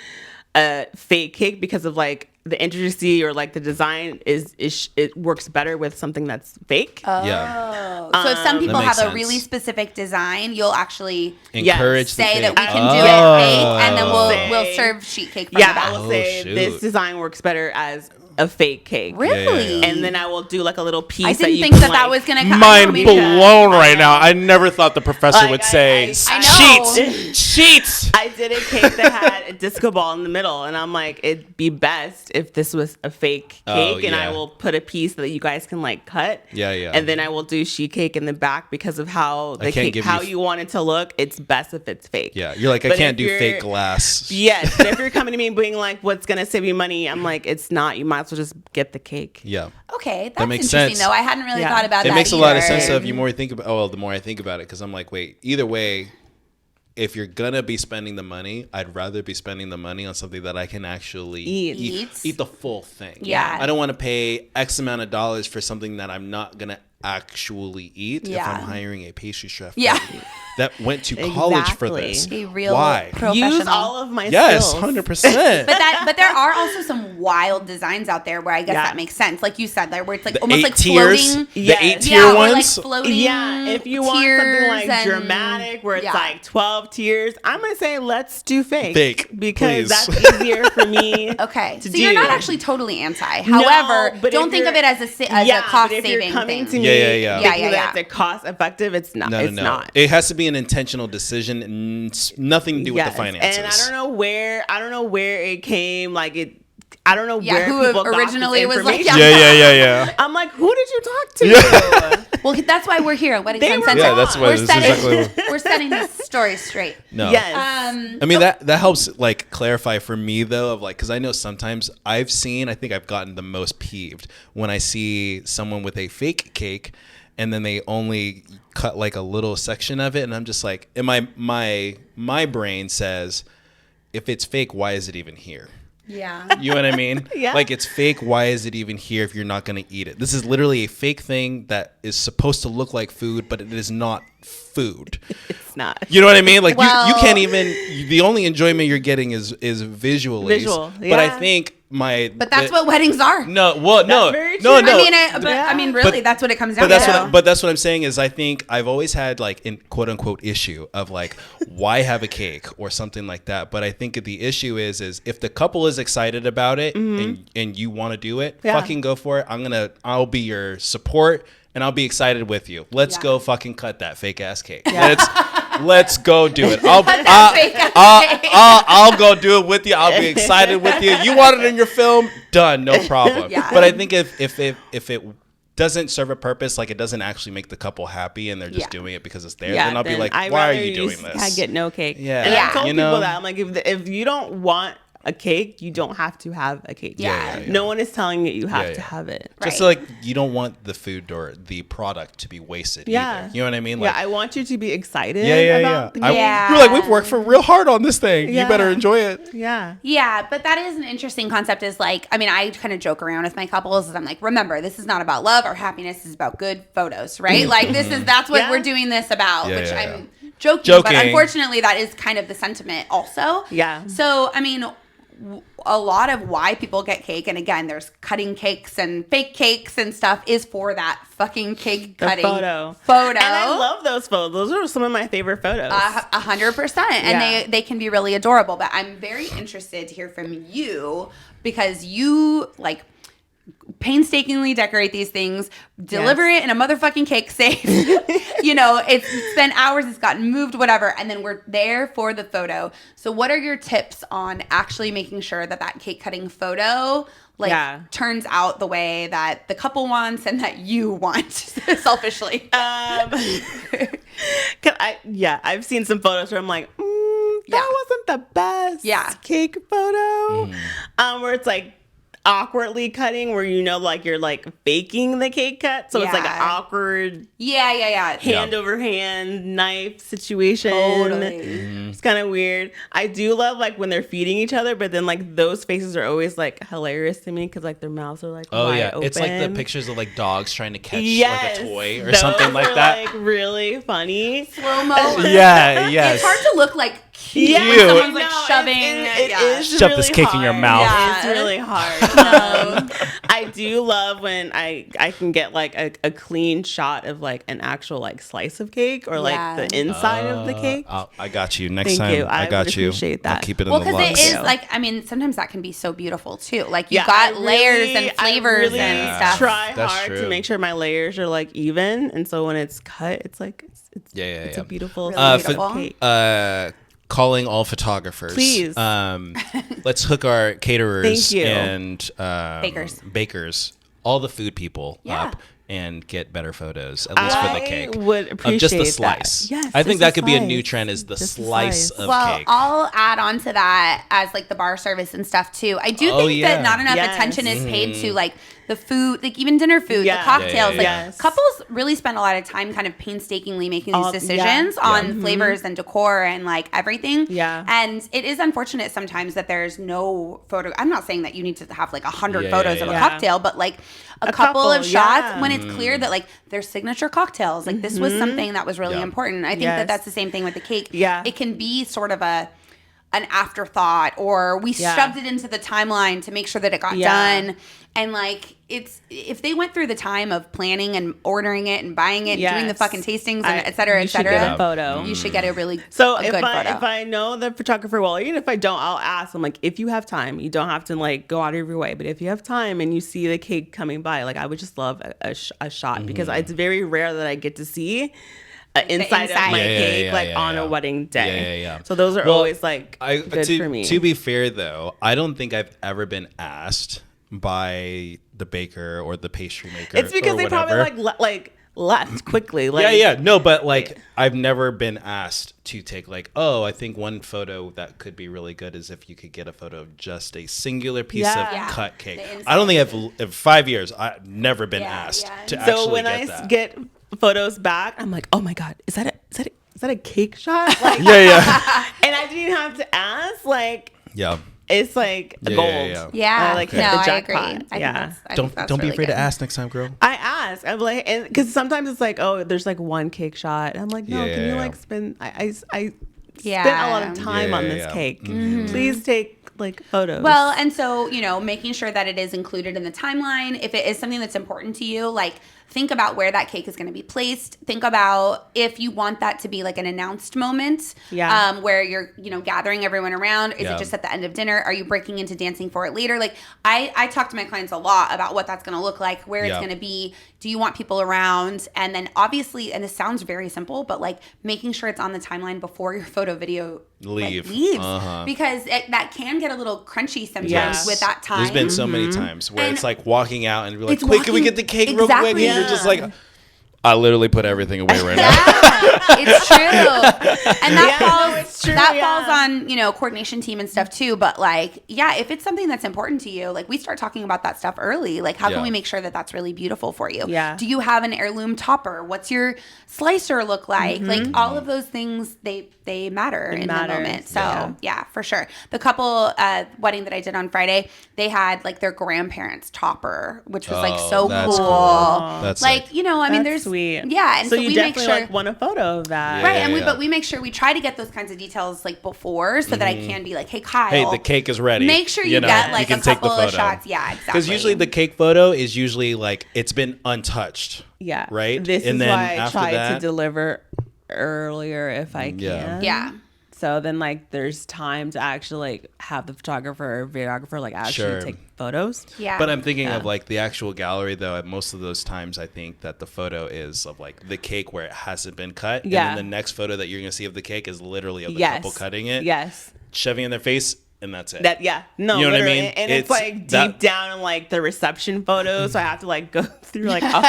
a fake cake because of, like, the intricacy or, like, the design it works better with something that's fake. Yeah, So if some people That have makes a sense. really specific design, you'll actually encourage the say that we fake. can do it fake, and then we'll Say- serve sheet cake from the I back. will Oh, say shoot. this design works better as a fake cake. Really? And then I will do, like, a little piece I that didn't you think can, that like, was gonna come. Mind maybe- blown right now. I never thought the professor Like, would say I know. sheets. I did a cake that had a disco ball in the middle, and I'm like, it'd be best if this was a fake cake, Oh, and I yeah. will put a piece that you guys can, like, cut. Yeah, yeah. And then I will do sheet cake in the back because of how the can't cake, give how you- you want it to look. It's best if it's fake. Yeah, you're like, I But can't if do you're- fake glass. Yes, but if you're coming to me and being like, what's gonna save you money? I'm like, it's not. You might as well just get the cake. Yeah. Okay, that's makes interesting sense. though. I hadn't really Yeah. thought about that. It makes a lot of sense either. of the more I think about. Oh, well, the more I think about it, because I'm like, wait. Either way, if you're gonna be spending the money, I'd rather be spending the money on something that I can actually Eat. eat the full thing. Yeah. I don't want to pay X amount of dollars for something that I'm not gonna actually eat if Yeah. I'm hiring a pastry chef. Yeah. That went to college for Exactly. this. A real Why? professional. Use all of my Yes, skills. 100%. But there are also some wild designs out there where I guess Yeah. that makes sense. Like you said, like where it's like The almost 8 like tiers, floating. the Yes. 8 tier Yeah, or ones. like floating. Yeah, if you want something tiers like and- dramatic where it's yeah. like 12 tiers, I'm gonna say let's do fake. Fake, because please. that's easier for me. Okay, to so you're not do. actually totally anti. However, but don't if think of you're- it as a cost but if you're saving coming thing. to me, Yeah. Yeah, thinking yeah, that's yeah. a cost effective, it's not. No, it's no. not. It has to be an intentional decision, and nothing to do with the Yes. finances. And I don't know where it came. Like it, I don't know Yeah, where who people got originally this was like, information. yeah. I'm like, who did you talk to? Well, that's why we're here at Weddings They were Uncensored. Yeah, that's why we're this setting, exactly. we're setting this story straight. No. Yes. I mean that helps like clarify for me though, of like, because I know sometimes I think I've gotten the most peeved when I see someone with a fake cake and then they only cut like a little section of it, and I'm just like, and my brain says, if it's fake, why is it even here? Yeah. You know what I mean? Yeah. Like, it's fake. Why is it even here if you're not going to eat it? This is literally a fake thing that is supposed to look like food, but it is not food. It's not. You know what I mean? Like, you Well- can't even, the only enjoyment you're getting is visually. Visual, But I yeah. think But that's what weddings are. No, well, no, very no, true. no. I mean, really, that's what it comes down But that's to. what I'm saying is, I think I've always had like in quote unquote issue of like, why have a cake or something like that. But I think the issue is if the couple is excited about it and you want to do it, Yeah. fucking go for it. I'll be your support and I'll be excited with you. Let's Yeah. go fucking cut that fake ass cake. Yeah. Let's go do it. I'll go do it with you. I'll be excited with you. You want it in your film? Done. No problem. Yeah. But I think if it doesn't serve a purpose, like it doesn't actually make the couple happy and they're just Yeah. doing it because it's there, Yeah, then I'll be like, I'd why are rather you doing I this? get no cake. Yeah. And Yeah. I've told You people know? that I'm like, if you don't want a cake, you don't have to have a cake. Yeah. No one is telling you you have to have it. Just so, like, you don't want the food or the product to be wasted either. You know what I mean? Like, I want you to be excited about the cake. cake. You're like, we've worked for real hard on this thing. You better enjoy it. Yeah, but that is an interesting concept is like, I mean, I kind of joke around with my couples and I'm like, remember, this is not about love or happiness. This is about good photos, right? Like, that's what we're doing this about, which I'm joking, but unfortunately that is kind of the sentiment also. So, I mean, a lot of why people get cake, and again, there's cutting cakes and fake cakes and stuff, is for that fucking cake cutting photo. And I love those photos. Those are some of my favorite photos. 100%. And they can be really adorable. But I'm very interested to hear from you because you like painstakingly decorate these things, deliver it in a motherfucking cake safe. You know, it's been hours, it's gotten moved, whatever, and then we're there for the photo. So what are your tips on actually making sure that cake cutting photo turns out the way that the couple wants and that you want selfishly? I've seen some photos where I'm like, that wasn't the best cake photo. Where it's like awkwardly cutting, where like you're like faking the cake cut, so it's like an awkward hand over hand knife situation. It's kind of weird. I do love like when they're feeding each other, but then like those faces are always like hilarious to me because like their mouths are like wide open. It's like the pictures of like dogs trying to catch like a toy or something like that. Like really funny slow-mo. It's hard to look like cute when someone's like shoving it is shove really this cake in your mouth. It's really hard. I do love when I can get like a clean shot of like an actual like slice of cake or like the inside of the cake. I got you. Next time I got you. Appreciate that. I'll keep it in the because lunch. it is like, I mean, sometimes that can be so beautiful too. Like you got layers and flavors and stuff. Try hard to make sure my layers are like even, and so when it's cut, it's like it's a beautiful, cake. Calling all photographers. Please. Let's hook our caterers and bakers, all the food people up and get better photos, at least for the cake. I would appreciate just the slice. Yes, I think that could be a new trend is the slice of cake. I'll add on to that as like the bar service and stuff too. I do think that not enough attention is paid to like the food, like even dinner food, the cocktails. Like couples really spend a lot of time kind of painstakingly making these decisions on flavors and decor and like everything. And it is unfortunate sometimes that there's no photo. I'm not saying that you need to have like 100 photos of a cocktail, but like a couple of shots when it's clear that like their signature cocktails, like this was something that was really important. I think that that's the same thing with the cake. It can be sort of an afterthought, or we shoved it into the timeline to make sure that it got done. And like if they went through the time of planning and ordering it and buying it, and doing the fucking tastings and et cetera, et cetera, you should get a photo. You should get a really good photo. If I know the photographer well, even if I don't, I'll ask. I'm like, if you have time, you don't have to like go out of your way, but if you have time and you see the cake coming by, like I would just love a shot because it's very rare that I get to see inside of my cake on a wedding day. So those are always like good for me. To be fair though, I don't think I've ever been asked by the baker or the pastry maker. It's because they probably like left quickly. Like, no, but like I've never been asked to take like, I think one photo that could be really good is if you could get a photo of just a singular piece of cut cake. I don't think in 5 years I've never been asked to actually so when get I get photos back, I'm like, oh my god, is that a cake shot? Like, and I didn't have to ask. Like, it's like gold. I like hit the jackpot. Don't be afraid to ask next time, girl. I ask. I'm like, and because sometimes it's like, there's like one cake shot. And I'm like, no, can you like spend? I spent a lot of time on this cake. Please take like photos. Well, and so making sure that it is included in the timeline. If it is something that's important to you, like think about where that cake is going to be placed. Think about if you want that to be like an announced moment, where you're, gathering everyone around. Is it just at the end of dinner? Are you breaking into dancing for it later? Like I talk to my clients a lot about what that's going to look like, where it's going to be. Do you want people around? And then obviously, and this sounds very simple, but like making sure it's on the timeline before your photo video leaves. Because that can get a little crunchy sometimes with that time. There's been so many times where it's like walking out and be like, quick, can we get the cake real quick? And you're just like, I literally put everything away right now. It's true. And that falls on, coordination team and stuff too. But like, yeah, if it's something that's important to you, like we start talking about that stuff early. Like how can we make sure that that's really beautiful for you? Yeah. Do you have an heirloom topper? What's your slicer look like? Like all of those things, they matter in the moment. So yeah, for sure. The couple wedding that I did on Friday, they had like their grandparents' topper, which was like so cool. That's like, there's sweet. Yeah, and so we you make definitely sure want a photo of that, right? And but we make sure we try to get those kinds of details like before, so that I can be like, hey Kyle, hey, the cake is ready. Make sure you get like a couple of shots. Yeah, exactly. Because usually the cake photo is usually like it's been untouched. Yeah, right. This and is then why I try that, to deliver earlier if I can. Yeah. So then, like, there's time to actually like have the photographer or videographer like actually take photos. Yeah. But I'm thinking of like the actual gallery though. At most of those times, I think that the photo is of like the cake where it hasn't been cut. Yeah. And then the next photo that you're gonna see of the cake is literally of the couple cutting it. Yes. Shoving in their face. And that's it. No, you know literally. what I mean? And it's like deep down in like the reception photos, so I have to like go through like all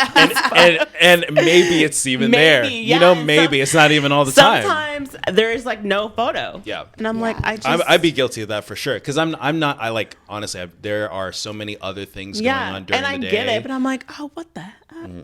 and maybe it's even there. Yeah. Maybe it's not even all the time. Sometimes there is like no photo. Yeah. And I'm like, I'd be guilty of that for sure. Because I'm not. I like honestly. there are so many other things going on during the day. And I get it, but I'm like, oh, what the heck?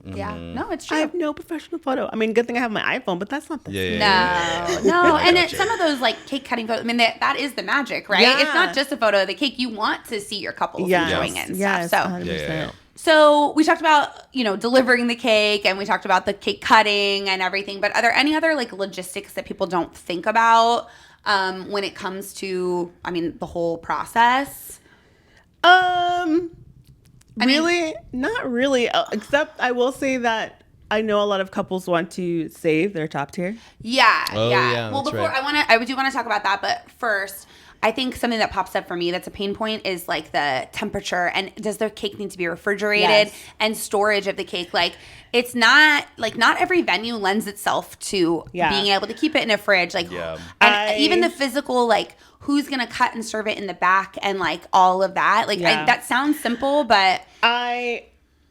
Yeah. No, it's true. I have no professional photo. I mean, good thing I have my iPhone, but that's not the No. And some of those like cake cutting photos, I mean, that is the magic, right? Yeah. It's not just a photo of the cake. You want to see your couples enjoying it and stuff. So 100%. So we talked about, delivering the cake, and we talked about the cake cutting and everything. But are there any other like logistics that people don't think about when it comes to, the whole process? Not really. Except I will say that I know a lot of couples want to save their top tier. Yeah. Oh, yeah. Well, before I do want to talk about that, but first, I think something that pops up for me that's a pain point is like the temperature, and does the cake need to be refrigerated and storage of the cake. Like it's not every venue lends itself to being able to keep it in a fridge. Like, and even the physical, like who's going to cut and serve it in the back and like all of that. Like that sounds simple, but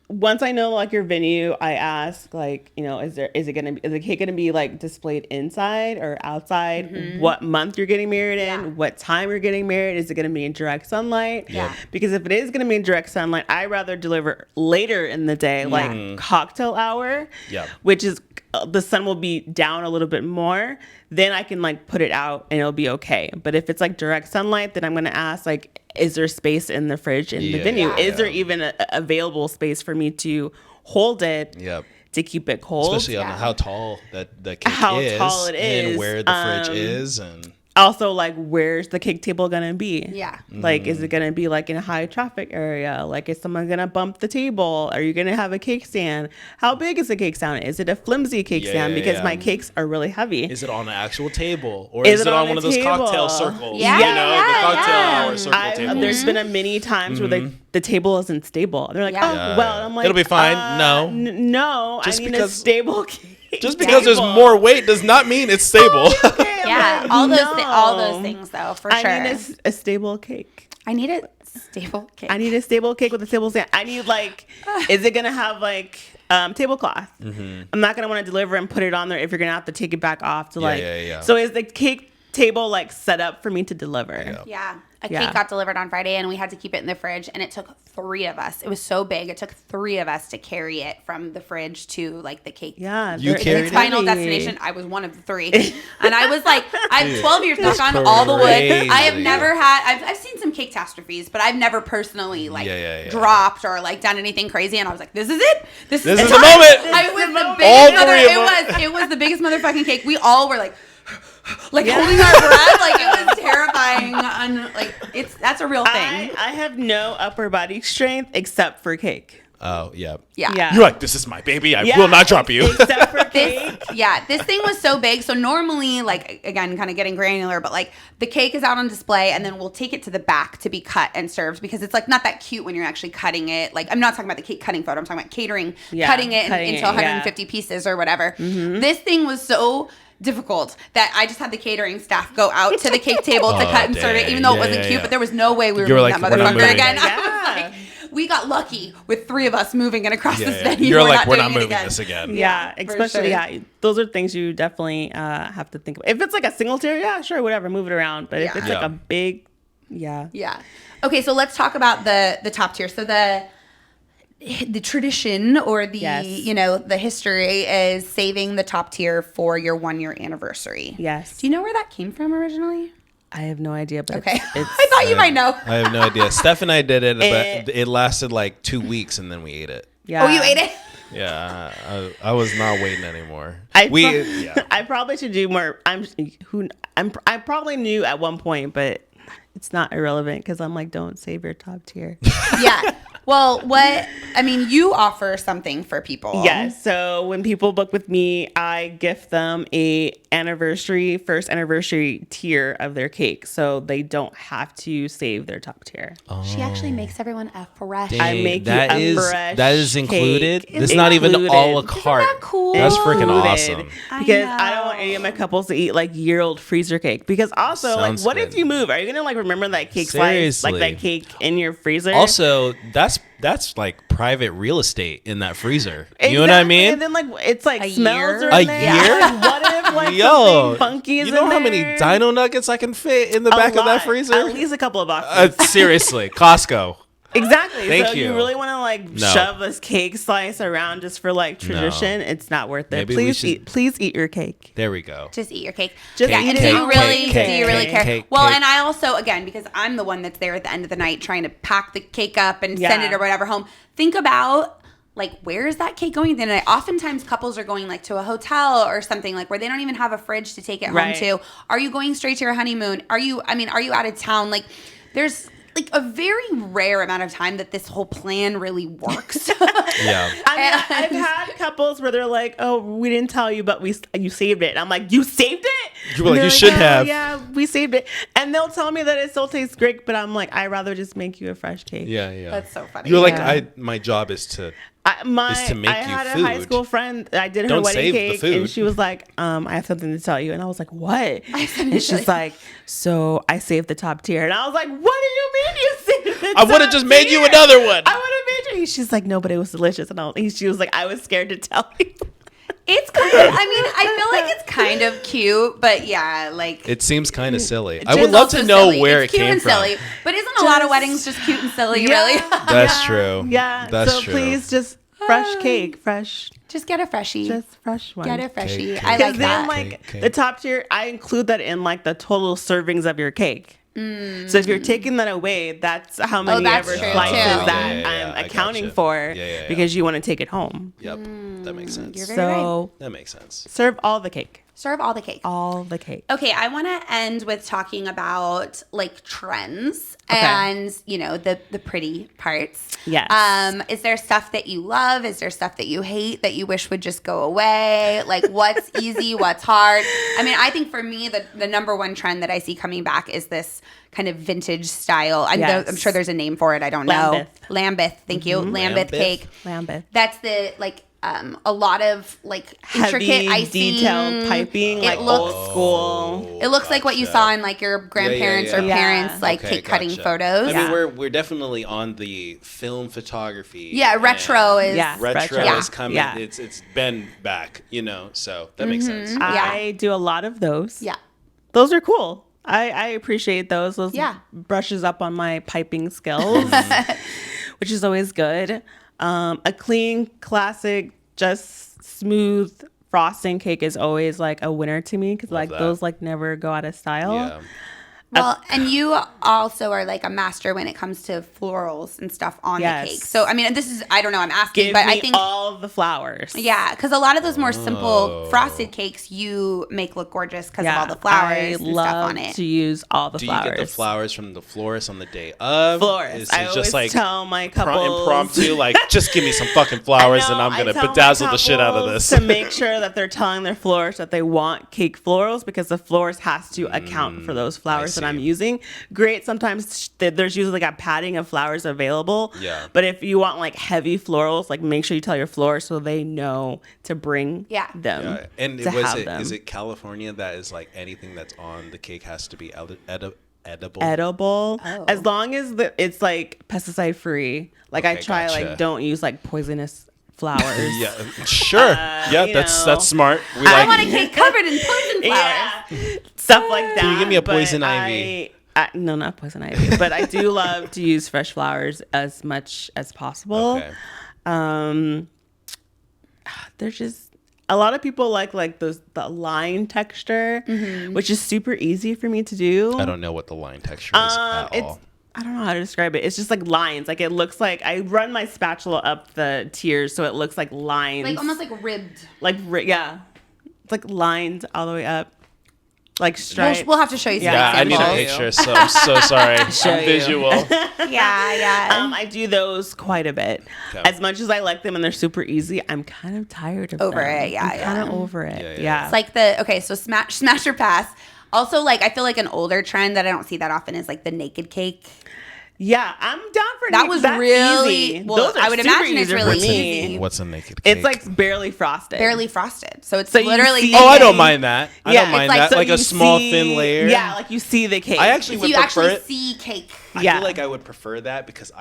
once I know like your venue, I ask like, is the cake gonna be like displayed inside or outside? Mm-hmm. What month you're getting married in? What time you're getting married? Is it gonna be in direct sunlight? Yeah. Because if it is gonna be in direct sunlight, I'd rather deliver later in the day, like cocktail hour, which is the sun will be down a little bit more. Then I can like put it out and it'll be okay. But if it's like direct sunlight, then I'm gonna ask like, is there space in the fridge in the venue? Is there even a available space for me to hold it to keep it cold? Especially on how tall the cake is. How tall it is. And where the fridge is. And also, like, where's the cake table gonna be? Yeah. Like, is it gonna be like in a high traffic area? Like, is someone gonna bump the table? Are you gonna have a cake stand? How big is the cake stand? Is it a flimsy cake stand? Because my cakes are really heavy. Is it on an actual table? Or is it on one of those cocktail circles? Yeah. The cocktail hour circle table. There's been a many times where the table isn't stable. They're like, well, I'm like, it'll be fine. No, I need a stable cake. Just because there's more weight does not mean it's stable. Yeah, all those things though, for sure. I need a stable cake. I need a stable cake. I need a stable cake with a stable stand. I need like, is it gonna have like tablecloth? Mm-hmm. I'm not gonna want to deliver and put it on there if you're gonna have to take it back off to So is the cake table like set up for me to deliver? Yeah. A cake got delivered on Friday, and we had to keep it in the fridge, and it took 3 of us. It was so big. It took 3 of us to carry it from the fridge to like the cake. Yeah. You carried its final destination. I was one of the 3. And I was like, I'm 12 years, knock on all the wood. I have never had, I've seen some cake catastrophes, but I've never personally like dropped or like done anything crazy. And I was like, this is it. This is the moment. It was the biggest motherfucking cake. We all were like holding our breath, like it was terrifying. That's a real thing. I have no upper body strength except for cake. Oh yeah. You're like, this is my baby. I will not drop you. Except for cake. This thing was so big. So normally, like again, kind of getting granular, but like the cake is out on display, and then we'll take it to the back to be cut and served because it's like not that cute when you're actually cutting it. Like I'm not talking about the cake cutting photo. I'm talking about catering, cutting it into 150 pieces or whatever. Mm-hmm. This thing was so difficult that I just had the catering staff go out to the cake table to cut and serve it, even though it wasn't cute, but there was no way we were moving that motherfucker again. I was we got lucky with 3 of us moving and across this venue. You're like, we're not moving this again. Yeah, especially, those are things you definitely have to think about. If it's like a single tier, yeah, sure, whatever, move it around. But if it's like a big, Yeah. Okay, so let's talk about the top tier. So the tradition or the the history is saving the top tier for your 1-year anniversary. Yes. Do you know where that came from originally? I have no idea, but okay. I thought you might know. I have no idea. Steph and I did it, but it lasted like 2 weeks, and then we ate it. Yeah. Oh, you ate it? Yeah, I was not waiting anymore. I probably should do more. I probably knew at one point, but it's not irrelevant because I'm like, don't save your top tier. Yeah. Well, you offer something for people. Yes. So when people book with me, I gift them a first anniversary tier of their cake, so they don't have to save their top tier. Oh. She actually makes everyone a fresh. Dang, I make that you a is fresh that is included. Cake. It's not even a la carte. Isn't that cool? That's freaking awesome. Because I don't want any of my couples to eat like year-old freezer cake. Because also, Sounds what good. if you move? Are you gonna like remember that cake Seriously. slice, like that cake in your freezer? Also, that's like private real estate in that freezer. You know what I mean? And then like it's like A smells year? are in A there. year? Like, what if like something funky is you know in how there? many dino nuggets I can fit in the A back of that lot. freezer? At least a couple of boxes. Seriously, Costco. Exactly. Thank so you. you really want to like shove this cake slice around just for like tradition? No. It's not worth it. Maybe Please eat your cake. There we go. Just eat your cake. Just yeah, eat and it. do you really care? Cake, well, cake. and I also, again, because I'm the one that's there at the end of the night trying to pack the cake up and send it or whatever home. Think about like, where is that cake going at the end of the night? Oftentimes couples are going like to a hotel or something like where they don't even have a fridge to take it home to. Are you going straight to your honeymoon? Are you out of town? Like, there's like a very rare amount of time that this whole plan really works. Yeah. I mean, I've had couples where they're like, "Oh, we didn't tell you, but you saved it." And I'm like, "You saved it?" You were like, "You should have." Yeah, we saved it. And they'll tell me that it still tastes great, but I'm like, I'd rather just make you a fresh cake. Yeah. That's so funny. You're like, my job is to I make had you food. a high school friend. I did her Don't wedding save the cake, food. and she was like, "I have something to tell you." And I was like, "What?" And she's like, "So I saved the top tier." And I was like, "What do you mean you saved the I would have just made you another one. I would have made you." She's like, "No, but it was delicious." And she was like, "I was scared to tell you." It's kind of, I feel like it's kind of cute, but yeah, like. It seems kind of silly. I would love to know where it's it came from. Silly, but isn't a lot of weddings just cute and silly, really? That's true. Yeah. That's so true. Please just fresh cake, fresh. Just get a freshie. Just fresh one. Get a freshie. Cake. I like that. Then like the top tier, I include that in like the total servings of your cake. So if you're taking that away, that's how many ever true, slices too. that I'm accounting for because you want to take it home. Yep, that makes sense. You're very right. That makes sense. Serve all the cake. Serve all the cake. All the cake. Okay, I want to end with talking about like trends and the pretty parts. Yes. Is there stuff that you love? Is there stuff that you hate that you wish would just go away? Like what's easy? What's hard? I mean, I think for me the number one trend that I see coming back is this kind of vintage style. I'm sure there's a name for it. I don't know. Lambeth. Thank you. Lambeth cake. Lambeth. That's the like. A lot of like heavy, intricate icing, detailed piping, like old school. It looks like what you saw in like your grandparents or parents like cake cutting photos. I mean, we're definitely on the film photography. Yeah, retro is is coming. Yeah. It's been back, so that makes sense. I do a lot of those. Yeah, those are cool. I appreciate those. Those brushes up on my piping skills, which is always good. A clean, classic, just smooth frosting cake is always like a winner to me because like those like never go out of style. Yeah. Well, and you also are like a master when it comes to florals and stuff on the cake. So, I mean, this is, I don't know, I'm asking, but I think all the flowers. Yeah, because a lot of those more simple frosted cakes you make look gorgeous because of all the flowers and stuff on it. I love to use all the flowers. Do you get the flowers from the florist on the day of? Florist. I always like tell my couples. Impromptu, like, just give me some fucking flowers and I'm going to bedazzle the shit out of this. To make sure that they're telling their florist that they want cake florals because the florist has to account for those flowers that I'm using. Great. Sometimes there's usually like a padding of flowers available. Yeah. But if you want like heavy florals, like make sure you tell your florist so they know to bring them. Yeah. And is it California that is like anything that's on the cake has to be edible. Oh. As long as it's like pesticide free. Like I try like don't use like poisonous flowers. Yeah, sure. That's smart. I want a cake covered in poison flowers. Yeah. Stuff like that. Can you give me a poison ivy? No, not poison ivy. But I do love to use fresh flowers as much as possible. Okay. There's just a lot of people like the line texture, which is super easy for me to do. I don't know what the line texture is at all. I don't know how to describe it. It's just like lines. Like it looks like I run my spatula up the tiers, so it looks like lines. Like almost like ribbed. Yeah. It's like lines all the way up. Like stripes. We'll have to show you some I need examples. a picture, so I'm so sorry. I'm visual. Yeah. I do those quite a bit. Okay. As much as I like them and they're super easy, I'm kind of tired of them. Over it, yeah. I'm kind of over it. Yeah. It's like so smash or pass. Also, like I feel like an older trend that I don't see that often is like the naked cake. Yeah, I'm down for that. Was really easy. Well, those are I would imagine it's really easy. What's a naked cake? It's like barely frosted. So it's literally. I don't mind that. I don't mind that. So like a small thin layer. Yeah, like you see the cake. I actually would prefer it. See cake. I feel like I would prefer that because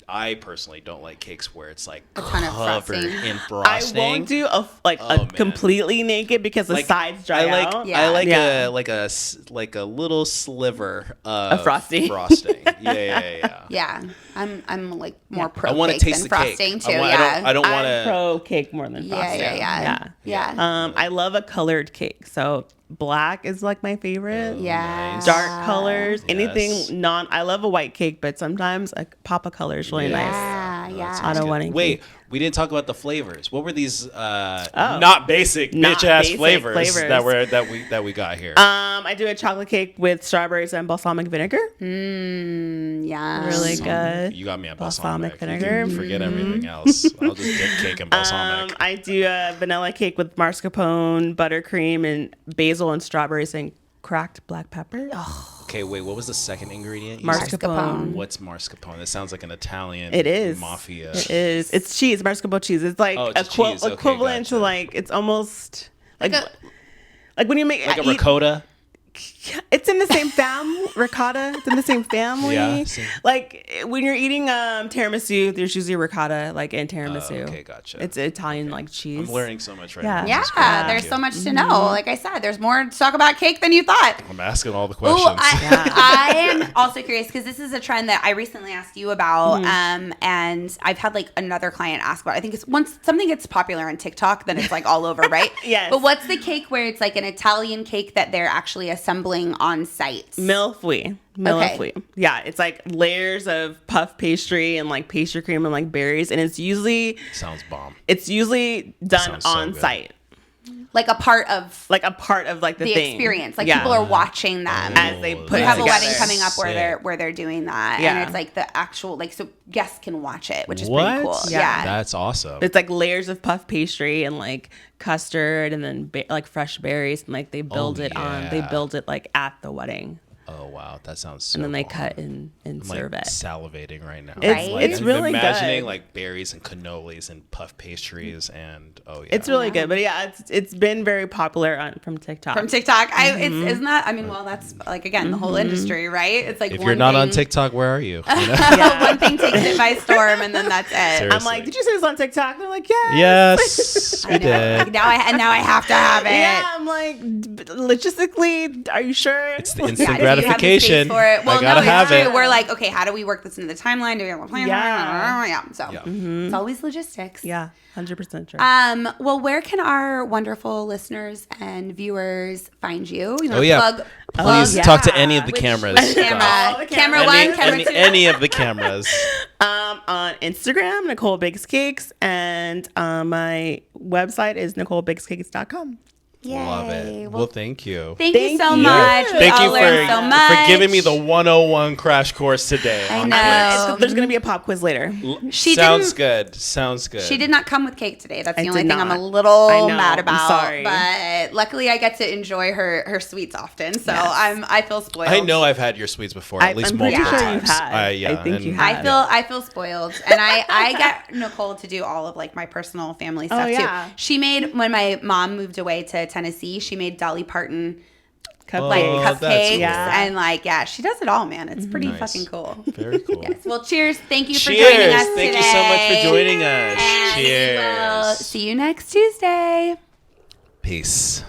I personally don't like cakes where it's like covered in frosting. I won't do a completely naked because the sides dry out. I like a little sliver of frosting. Yeah, I'm like more pro. I want to taste the frosting cake. too. I don't want to. I'm pro cake more than frosting. Yeah. I love a colored cake. So black is like my favorite. Yeah. Nice. Dark colors. Anything I love a white cake, but sometimes a pop of color is really nice. Yeah. On a wedding Wait, cake. we didn't talk about the flavors. What were these not basic bitch ass flavors that we got here? I do a chocolate cake with strawberries and balsamic vinegar. Yeah. Really good. You got me a balsamic vinegar. Forget everything else. I'll just dip cake and balsamic. I do a vanilla cake with mascarpone, buttercream, and basil and strawberries and cracked black pepper. Okay, wait. What was the second ingredient? Mascarpone. What's mascarpone? That sounds like an Italian. It is mafia. It is. It's cheese. Mascarpone cheese. It's like equivalent to like it's almost like when you make like a ricotta. It's in the same family. Ricotta. It's in the same family. Yeah. Like when you're eating tiramisu, there's usually ricotta like in tiramisu. Okay, gotcha. It's Italian like cheese. I'm learning so much right now. Yeah, there's so much to know. Like I said, there's more to talk about cake than you thought. I'm asking all the questions. I am also curious because this is a trend that I recently asked you about, and I've had like another client ask about. I think it's once something gets popular on TikTok, then it's like all over, right? Yes. But what's the cake where it's like an Italian cake that they're actually assembling on site? Millefeuille. Yeah, it's like layers of puff pastry and like pastry cream and like berries, and it's usually sounds bomb. It's usually done on site. Like a part of like the thing. Experience. Like people are watching them as they put it You have together. a wedding coming up where they're doing that, and it's like the actual so guests can watch it, which is pretty cool. Yeah, that's awesome. It's like layers of puff pastry and like custard, and then like fresh berries, and like they build it like at the wedding. Oh wow, that sounds so. And then they bomb. cut and serve it. Salivating right now. It's really imagining good. like berries and cannolis and puff pastries and it's really good. But yeah, it's been very popular from TikTok. Isn't that? I mean, well, that's like again the whole industry, right? It's like if you're not on TikTok, where are you? One thing takes it by storm, and then that's it. Seriously. I'm like, did you see this on TikTok? They're like, yes, we did. Now I have to have it. Yeah, I'm like, logistically, are you sure? It's the instant gratification. For it. Well, I gotta have it. We're like, okay, how do we work this into the timeline? Do we have a plan? So it's always logistics. Yeah, 100% true. Well, where can our wonderful listeners and viewers find you? Please talk to any of the cameras. Camera one, camera two. Any of the cameras. On Instagram, Nicole Bakes Cakes, and my website is NicoleBakesCakes.com. Yay. Love it. Well, thank you. Thank you so much. Thank you for giving me the 101 crash course today. I know. There's going to be a pop quiz later. Sounds good. She did not come with cake today. That's the only thing I'm a little mad about. I'm sorry. But luckily I get to enjoy her sweets often. So I feel spoiled. I know I've had your sweets before, at least multiple times. I think you have. I feel spoiled. And I get Nicole to do all of like my personal family stuff too. She made, when my mom moved away to Tennessee, she made Dolly Parton cupcakes, Yeah. and like, yeah, she does it all, man. It's pretty fucking cool. Very cool. Yes. Well, cheers. Thank you for joining us today. Thank you so much for joining us. And Cheers. we'll see you next Tuesday. Peace.